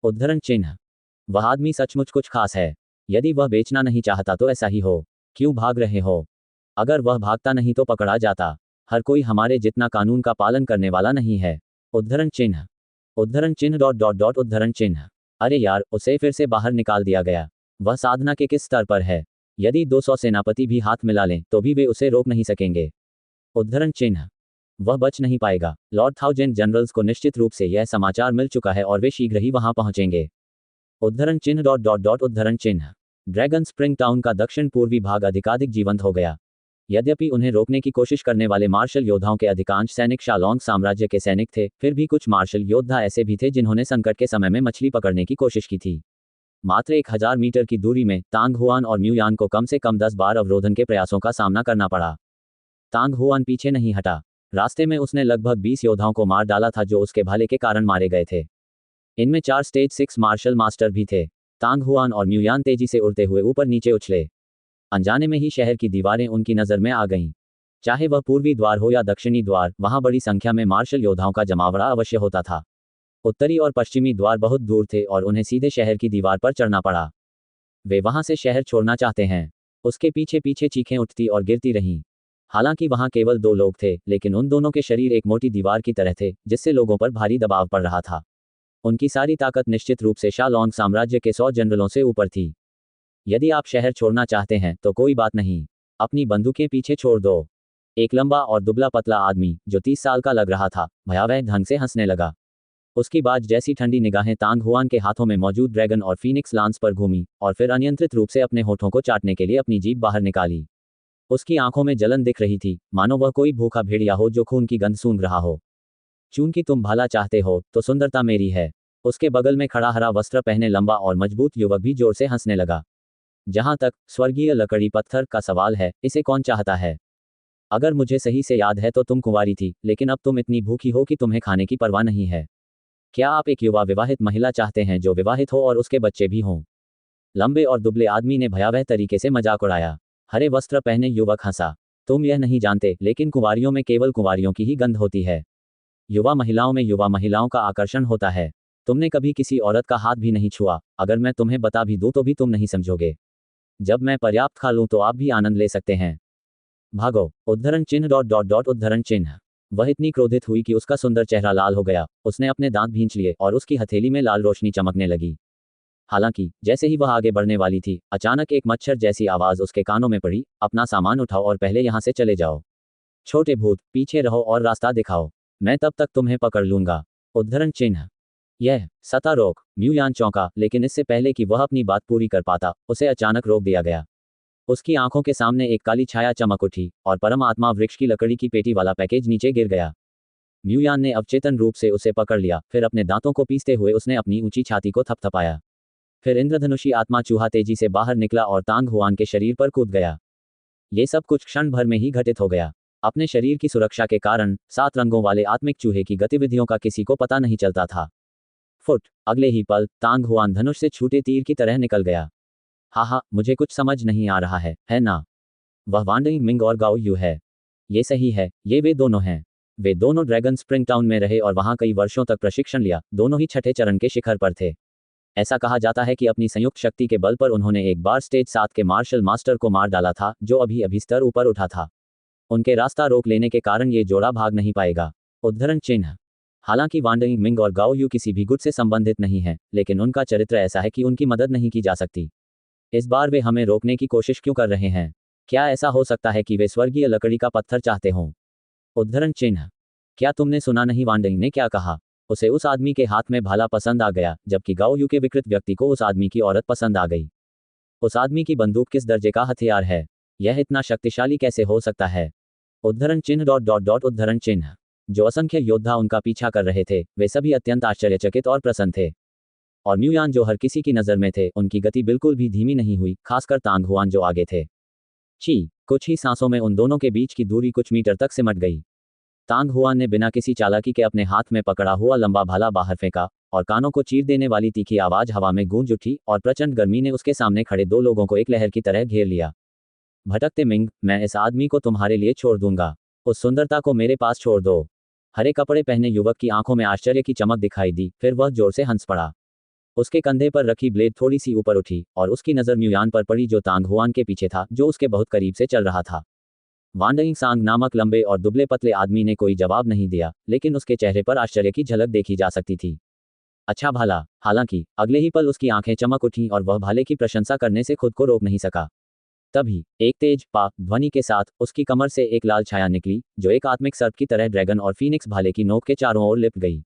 उद्धरण चिन्ह। वह आदमी सचमुच कुछ खास है। यदि वह बेचना नहीं चाहता तो ऐसा ही हो। क्यों भाग रहे हो? अगर वह भागता नहीं तो पकड़ा जाता। हर कोई हमारे जितना कानून का पालन करने वाला नहीं है। उद्धरण चिन्ह। उद्धरण चिन्ह डॉट डॉट डॉट उद्धरण चिन्ह। अरे यार, उसे फिर से बाहर निकाल दिया गया। वह साधना के किस स्तर पर है? यदि 200 सेनापति भी हाथ मिला लें तो भी वे उसे रोक नहीं सकेंगे। उद्धरण चिन्ह। वह बच नहीं पाएगा। लॉर्ड थाउजेंड जनरल्स को निश्चित रूप से यह समाचार मिल चुका है और वे शीघ्र ही वहां पहुंचेंगे। उद्धरण चिन्ह डॉट डॉट डॉट उद्धरण चिन्ह। ड्रैगन स्प्रिंग टाउन का दक्षिण पूर्वी भाग अधिकाधिक जीवंत हो गया। यद्यपि उन्हें रोकने की कोशिश करने वाले मार्शल योद्धाओं के अधिकांश सैनिक शालोंग साम्राज्य के सैनिक थे, फिर भी कुछ मार्शल योद्धा ऐसे भी थे जिन्होंने संकट के समय में मछली पकड़ने की कोशिश की थी। मात्र 1000 मीटर की दूरी में तांग हुआन और म्यूयान को कम से कम 10 बार अवरोधन के प्रयासों का सामना करना पड़ा। तांग हुआन पीछे नहीं हटा। रास्ते में उसने लगभग 20 योद्धाओं को मार डाला था जो उसके भले के कारण मारे गए थे। इनमें 4 स्टेज 6 मार्शल मास्टर भी थे। तांग हुआन और म्यूयान तेजी से उड़ते हुए ऊपर नीचे उछले। अनजाने में ही शहर की दीवारें उनकी नज़र में आ गईं। चाहे वह पूर्वी द्वार हो या दक्षिणी द्वार, वहां बड़ी संख्या में मार्शल योद्धाओं का जमावड़ा अवश्य होता था। उत्तरी और पश्चिमी द्वार बहुत दूर थे और उन्हें सीधे शहर की दीवार पर चढ़ना पड़ा। वे वहां से शहर छोड़ना चाहते हैं। उसके पीछे पीछे चीखें उठती और गिरती रहीं। हालांकि वहां केवल 2 लोग थे, लेकिन उन दोनों के शरीर एक मोटी दीवार की तरह थे जिससे लोगों पर भारी दबाव पड़ रहा था। उनकी सारी ताकत निश्चित रूप से शालोंग साम्राज्य के 100 जनरलों से ऊपर थी। यदि आप शहर छोड़ना चाहते हैं तो कोई बात नहीं, अपनी बंदूकें पीछे छोड़ दो। एक लंबा और दुबला पतला आदमी जो 30 साल का लग रहा था, भयावह ढंग से हंसने लगा। उसकी बाज जैसी ठंडी निगाहें तांग हुआन के हाथों में मौजूद ड्रैगन और फीनिक्स लांस पर घूमी और फिर अनियंत्रित रूप से अपने होठों को चाटने के लिए अपनी जीभ बाहर निकाली। उसकी आंखों में जलन दिख रही थी, मानो वह कोई भूखा भेड़िया हो जो खून की गंध सूंघ रहा हो। चूंकि तुम भला चाहते हो तो सुंदरता मेरी है। उसके बगल में खड़ा हरा वस्त्र पहने लंबा और मजबूत युवक भी जोर से हंसने लगा। जहां तक स्वर्गीय लकड़ी पत्थर का सवाल है, इसे कौन चाहता है? अगर मुझे सही से याद है तो तुम कुंवारी थी, लेकिन अब तुम इतनी भूखी हो कि तुम्हें खाने की परवाह नहीं है। क्या आप एक युवा विवाहित महिला चाहते हैं जो विवाहित हो और उसके बच्चे भी हों? लंबे और दुबले आदमी ने भयावह तरीके से मजाक उड़ाया। हरे वस्त्र पहने युवक हंसा। तुम यह नहीं जानते, लेकिन कुंवारियों में केवल कुंवारियों की ही गंध होती है। युवा महिलाओं में युवा महिलाओं का आकर्षण होता है। तुमने कभी किसी औरत का हाथ भी नहीं छुआ। अगर मैं तुम्हें बता भी दूं तो भी तुम नहीं समझोगे। जब मैं पर्याप्त खा लूं तो आप भी आनंद ले सकते हैं। भागो। उद्धरण चिन्ह डॉट डॉट डॉट उद्धरण चिन्ह। वह इतनी क्रोधित हुई कि उसका सुंदर चेहरा लाल हो गया। उसने अपने दांत भींच लिए और उसकी हथेली में लाल रोशनी चमकने लगी। हालांकि जैसे ही वह आगे बढ़ने वाली थी, अचानक एक मच्छर जैसी आवाज उसके कानों में पड़ी, अपना सामान उठाओ और पहले यहां से चले जाओ। छोटे भूत, पीछे रहो और रास्ता दिखाओ, मैं तब तक तुम्हें पकड़ लूंगा। उद्धरण चिन्ह। यह सता रोक। म्यूयान चौंका, लेकिन इससे पहले कि वह अपनी बात पूरी कर पाता, उसे अचानक रोक दिया गया। उसकी आंखों के सामने एक काली छाया चमक उठी और परम आत्मा वृक्ष की लकड़ी की पेटी वाला पैकेज नीचे गिर गया। म्यूयान ने अवचेतन रूप से उसे पकड़ लिया, फिर अपने दांतों को पीसते हुए उसने अपनी ऊंची छाती को थपथपाया। फिर इंद्रधनुषी आत्मा चूहा तेजी से बाहर निकला और तांग हुआन के शरीर पर कूद गया। ये सब कुछ क्षण भर में ही घटित हो गया। अपने शरीर की सुरक्षा के कारण 7 रंगों वाले आत्मिक चूहे की गतिविधियों का किसी को पता नहीं चलता था। फुट। अगले ही पल तांग हुआन धनुष से छूटे तीर की तरह निकल गया। हा, मुझे कुछ समझ नहीं आ रहा है ना? वह वांडिंग मिंग और गाओ यू है। ये सही है, ये वे दोनों हैं। वे दोनों ड्रैगन स्प्रिंग टाउन में रहे और वहां कई वर्षों तक प्रशिक्षण लिया। दोनों ही छठे चरण के शिखर पर थे। ऐसा कहा जाता है कि अपनी संयुक्त शक्ति के बल पर उन्होंने एक बार स्टेज 7 के मार्शल मास्टर को मार डाला था, जो अभी स्तर ऊपर उठा था। उनके रास्ता रोक लेने के कारण ये जोड़ा भाग नहीं पाएगा। उद्धरण चिन्ह। हालांकि वांडरिंग मिंग और गाओ यू किसी भी गुट से संबंधित नहीं है, लेकिन उनका चरित्र ऐसा है कि उनकी मदद नहीं की जा सकती। इस बार वे हमें रोकने की कोशिश क्यों कर रहे हैं? क्या ऐसा हो सकता है कि वे स्वर्गीय लकड़ी का पत्थर चाहते हों? उद्धरण चिन्ह। क्या तुमने सुना नहीं वांडरिंग ने क्या कहा? उसे उस आदमी के हाथ में भाला पसंद आ गया, जबकि गाओ यू के विकृत व्यक्ति को उस आदमी की औरत पसंद आ गई। उस आदमी की बंदूक किस दर्जे का हथियार है? यह इतना शक्तिशाली कैसे हो सकता है? उद्धरण चिन्ह डॉट डॉट डॉट उद्धरण चिन्ह। जो असंख्य योद्धा उनका पीछा कर रहे थे, वे सभी अत्यंत आश्चर्यचकित और प्रसन्न थे। और म्यूयान जो हर किसी की नज़र में थे, उनकी गति बिल्कुल भी धीमी नहीं हुई, खासकर तांग हुआन जो आगे थे। कुछ ही सांसों में उन दोनों के बीच की दूरी कुछ मीटर तक सिमट गई। तांग हुआन ने बिना किसी चालाकी के अपने हाथ में पकड़ा हुआ लंबा भाला बाहर फेंका, और कानों को चीर देने वाली तीखी आवाज हवा में गूंज उठी, और प्रचंड गर्मी ने उसके सामने खड़े दो लोगों को एक लहर की तरह घेर लिया। भटकते मिंग, मैं इस आदमी को तुम्हारे लिए छोड़ दूंगा। उस सुंदरता को मेरे पास छोड़ दो। हरे कपड़े पहने युवक की आंखों में आश्चर्य की चमक दिखाई दी, फिर वह जोर से हंस पड़ा। उसके कंधे पर रखी ब्लेड थोड़ी सी ऊपर उठी, और उसकी नज़र म्यूयान पर पड़ी जो तांग हुआन के पीछे था, जो उसके बहुत करीब से चल रहा था। वांडरिंग सांग नामक लंबे और दुबले पतले आदमी ने कोई जवाब नहीं दिया, लेकिन उसके चेहरे पर आश्चर्य की झलक देखी जा सकती थी। अच्छा भाला। हालांकि अगले ही पल उसकी आंखें चमक उठीं और वह भाले की प्रशंसा करने से खुद को रोक नहीं सका। तभी एक तेज पा ध्वनि के साथ उसकी कमर से एक लाल छाया निकली, जो एक आत्मिक सर्प की तरह ड्रैगन और फीनिक्स भाले की नोक के चारों ओर लिपट गई।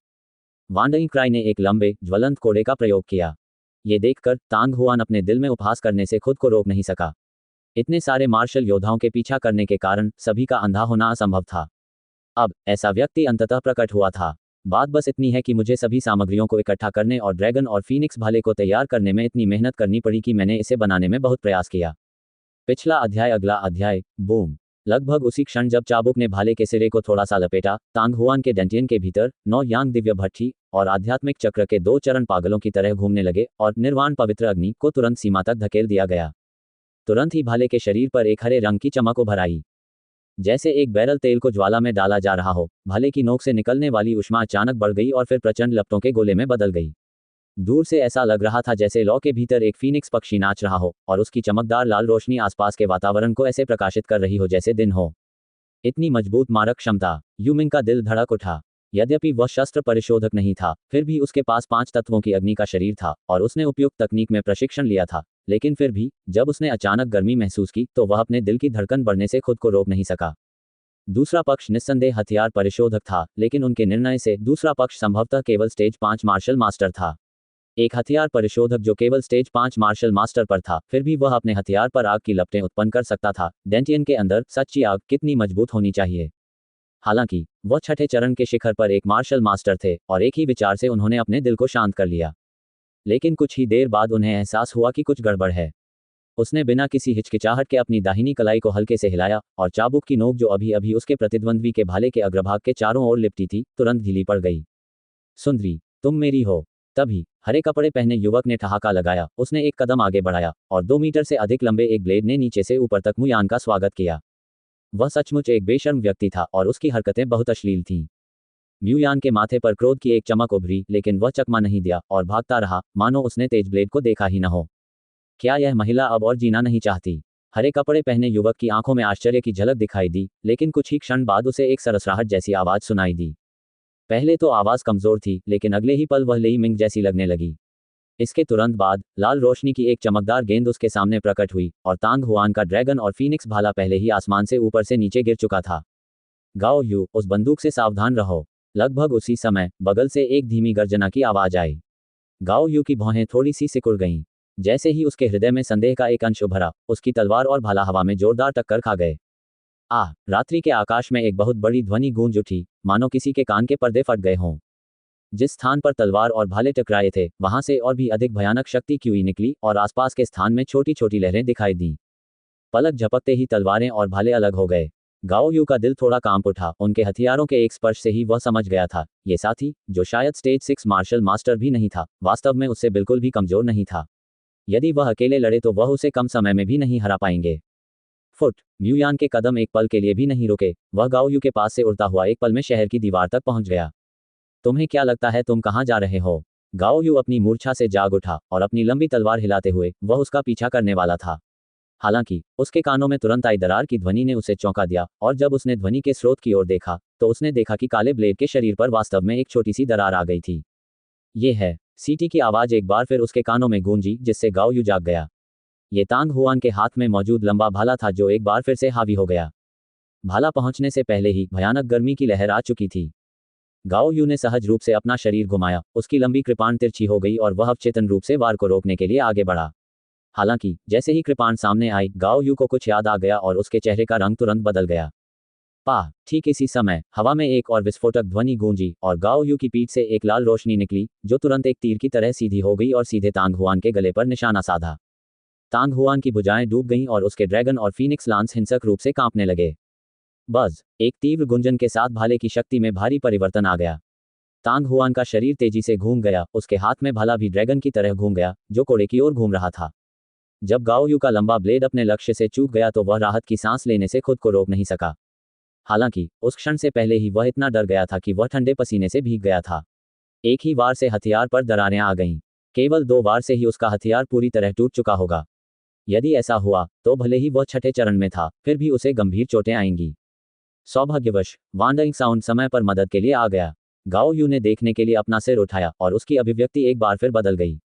वांडरिंग क्राई ने एक लंबे ज्वलंत कोड़े का प्रयोग किया। ये देखकर तांग हुआन अपने दिल में उपहास करने से खुद को रोक नहीं सका। इतने सारे मार्शल योद्धाओं के पीछा करने के कारण सभी का अंधा होना असंभव था। अब ऐसा व्यक्ति अंततः प्रकट हुआ था। बात बस इतनी है कि मुझे सभी सामग्रियों को इकट्ठा करने और ड्रैगन और फीनिक्स भाले को तैयार करने में इतनी मेहनत करनी पड़ी कि मैंने इसे बनाने में बहुत प्रयास किया। पिछला अध्याय। अगला अध्याय। बूम। लगभग उसी क्षण जब चाबुक ने भाले के सिरे को थोड़ा सा लपेटा, तांग हुआन के डेंटियन के भीतर 9 यांग दिव्य भट्ठी और आध्यात्मिक चक्र के 2 चरण पागलों की तरह घूमने लगे, और निर्वाण पवित्र अग्नि को तुरंत सीमा तक धकेल दिया गया। तुरंत ही भाले के शरीर पर एक हरे रंग की चमक उभर आई। जैसे एक बैरल तेल को ज्वाला में डाला जा रहा हो, भाले की नोक से निकलने वाली ऊष्मा अचानक बढ़ गई और फिर प्रचंड लपटों के गोले में बदल गई। दूर से ऐसा लग रहा था जैसे लौ के भीतर एक फीनिक्स पक्षी नाच रहा हो, और उसकी चमकदार लाल रोशनी आसपास के वातावरण को ऐसे प्रकाशित कर रही हो जैसे दिन हो। इतनी मजबूत मारक क्षमता। यू मिंग का दिल धड़क उठा। यद्यपि वह शस्त्र परिशोधक नहीं था, फिर भी उसके पास 5 तत्वों की अग्नि का शरीर था, और उसने उपयुक्त तकनीक में प्रशिक्षण लिया था। लेकिन फिर भी जब उसने अचानक गर्मी महसूस की, तो वह अपने दिल की धड़कन बढ़ने से खुद को रोक नहीं सका। दूसरा पक्ष निस्संदेह हथियार परिशोधक था, लेकिन उनके निर्णय से दूसरा पक्ष संभवतः केवल स्टेज 5 मार्शल मास्टर था। एक हथियार परिशोधक जो केवल स्टेज 5 मार्शल मास्टर पर था, फिर भी वह अपने हथियार पर आग की लपटें उत्पन्न कर सकता था। डेंटियन के अंदर सच्ची आग कितनी मजबूत होनी चाहिए। हालांकि वह छठे चरण के शिखर पर एक मार्शल मास्टर थे, और एक ही विचार से उन्होंने अपने दिल को शांत कर लिया। लेकिन कुछ ही देर बाद उन्हें एहसास हुआ कि कुछ गड़बड़ है। उसने बिना किसी हिचकिचाहट के अपनी दाहिनी कलाई को हल्के से हिलाया, और चाबुक की नोक जो अभी अभी उसके प्रतिद्वंद्वी के भाले के अग्रभाग के चारों ओर लिपटी थी, तुरंत ढीली पड़ गई। सुंदरी, तुम मेरी हो। तभी हरे कपड़े पहने युवक ने ठहाका लगाया। उसने एक कदम आगे बढ़ाया, और 2 मीटर से अधिक लंबे एक ब्लेड ने नीचे से ऊपर तक म्यूयान का स्वागत किया। वह सचमुच एक बेशर्म व्यक्ति था, और उसकी हरकतें बहुत अश्लील थीं। म्यूयान के माथे पर क्रोध की एक चमक उभरी, लेकिन वह चकमा नहीं दिया और भागता रहा, मानो उसने तेज ब्लेड को देखा ही न हो। क्या यह महिला अब और जीना नहीं चाहती? हरे कपड़े पहने युवक की आंखों में आश्चर्य की झलक दिखाई दी, लेकिन कुछ ही क्षण बाद उसे एक सरसराहट जैसी आवाज सुनाई दी। पहले तो आवाज कमजोर थी, लेकिन अगले ही पल वह लेई मिंग जैसी लगने लगी। इसके तुरंत बाद लाल रोशनी की एक चमकदार गेंद उसके सामने प्रकट हुई, और तांग हुआन का ड्रैगन और फीनिक्स भाला पहले ही आसमान से ऊपर से नीचे गिर चुका था। गाओ यू, उस बंदूक से सावधान रहो। लगभग उसी समय बगल से एक धीमी गर्जना की आवाज आई। गाओ यू की भौहें थोड़ी सी सिकुड़ गईं। जैसे ही उसके हृदय में संदेह का एक अंश उभरा, उसकी तलवार और भाला हवा में जोरदार टक्कर खा गए। रात्रि के आकाश में एक बहुत बड़ी ध्वनि गूंज उठी, मानो किसी के कान के पर्दे फट गए हों। जिस स्थान पर तलवार और भाले टकराए थे, वहां से और भी अधिक भयानक शक्ति क्यों निकली, और आसपास के स्थान में छोटी छोटी लहरें दिखाई दीं। पलक झपकते ही तलवारें और भाले अलग हो गए। गाओ यू का दिल थोड़ा कांप उठा। उनके हथियारों के एक स्पर्श से ही वह समझ गया था, ये साथी, जो शायद स्टेज 6 मार्शल मास्टर भी नहीं था, वास्तव में उससे बिल्कुल भी कमजोर नहीं था। यदि वह अकेले लड़े तो वह उसे कम समय में भी नहीं हरा पाएंगे। म्यूयान के कदम एक पल के लिए भी नहीं रुके। वह गाओ यू के पास से उड़ता हुआ एक पल में शहर की दीवार तक पहुंच गया। तुम्हें क्या लगता है तुम कहां जा रहे हो? गाओ यू अपनी मूर्छा से जाग उठा, और अपनी लंबी तलवार हिलाते हुए वह उसका पीछा करने वाला था। हालांकि उसके कानों में तुरंत आई दरार की ध्वनि ने उसे चौंका दिया, और जब उसने ध्वनि के स्रोत की ओर देखा तो उसने देखा कि काले ब्लेड के शरीर पर वास्तव में एक छोटी सी दरार आ गई थी। ये है। सीटी की आवाज एक बार फिर उसके कानों में गूंजी, जिससे गाओ यू जाग गया। ये तांग हुआन के हाथ में मौजूद लंबा भाला था जो एक बार फिर से हावी हो गया। भाला पहुंचने से पहले ही भयानक गर्मी की लहर आ चुकी थी। गाओ यू ने सहज रूप से अपना शरीर घुमाया, उसकी लंबी कृपाण तिरछी हो गई और वह अवचेतन रूप से वार को रोकने के लिए आगे बढ़ा। हालांकि जैसे ही कृपाण सामने आई, गाओ यू को कुछ याद आ गया और उसके चेहरे का रंग तुरंत बदल गया। पाह! ठीक इसी समय हवा में एक और विस्फोटक ध्वनि गूंजी और गाओ यू की पीठ से एक लाल रोशनी निकली, जो तुरंत एक तीर की तरह सीधी हो गई और सीधे तांग हुआन के गले पर निशाना साधा। तांग हुआन की भुजाएं डूब गईं और उसके ड्रैगन और फीनिक्स लांस हिंसक रूप से कांपने लगे। बज़! एक तीव्र गुंजन के साथ भाले की शक्ति में भारी परिवर्तन आ गया। तांग हुआन का शरीर तेजी से घूम गया, उसके हाथ में भाला भी ड्रैगन की तरह घूम गया, जो कोड़े की ओर घूम रहा था। जब गाओ यू का लंबा ब्लेड अपने लक्ष्य से चूक गया तो वह राहत की सांस लेने से खुद को रोक नहीं सका। हालांकि उस क्षण से पहले ही वह इतना डर गया था कि वह ठंडे पसीने से भीग गया था। एक ही वार से हथियार पर दरारें आ गईं। केवल 2 वार से ही उसका हथियार पूरी तरह टूट चुका होगा। यदि ऐसा हुआ तो भले ही वह छठे चरण में था, फिर भी उसे गंभीर चोटें आएंगी। सौभाग्यवश वांडरिंग साउंड समय पर मदद के लिए आ गया। गाओ यू ने देखने के लिए अपना सिर उठाया और उसकी अभिव्यक्ति एक बार फिर बदल गई।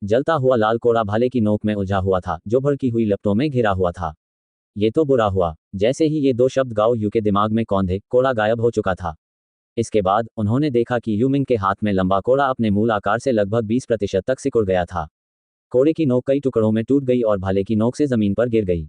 जलता हुआ लाल कोड़ा भाले की नोक में उलझा हुआ था, जो भड़की हुई लपटों में घिरा हुआ था। ये तो बुरा हुआ। जैसे ही ये 2 शब्द गाओ यू के दिमाग में कौंधे, कोड़ा गायब हो चुका था। इसके बाद उन्होंने देखा कि यूमिंग के हाथ में लंबा कोड़ा अपने मूल आकार से लगभग 20% तक सिकुड़ गया था। कोड़े की नोक कई टुकड़ों में टूट गई और भाले की नोक से जमीन पर गिर गई।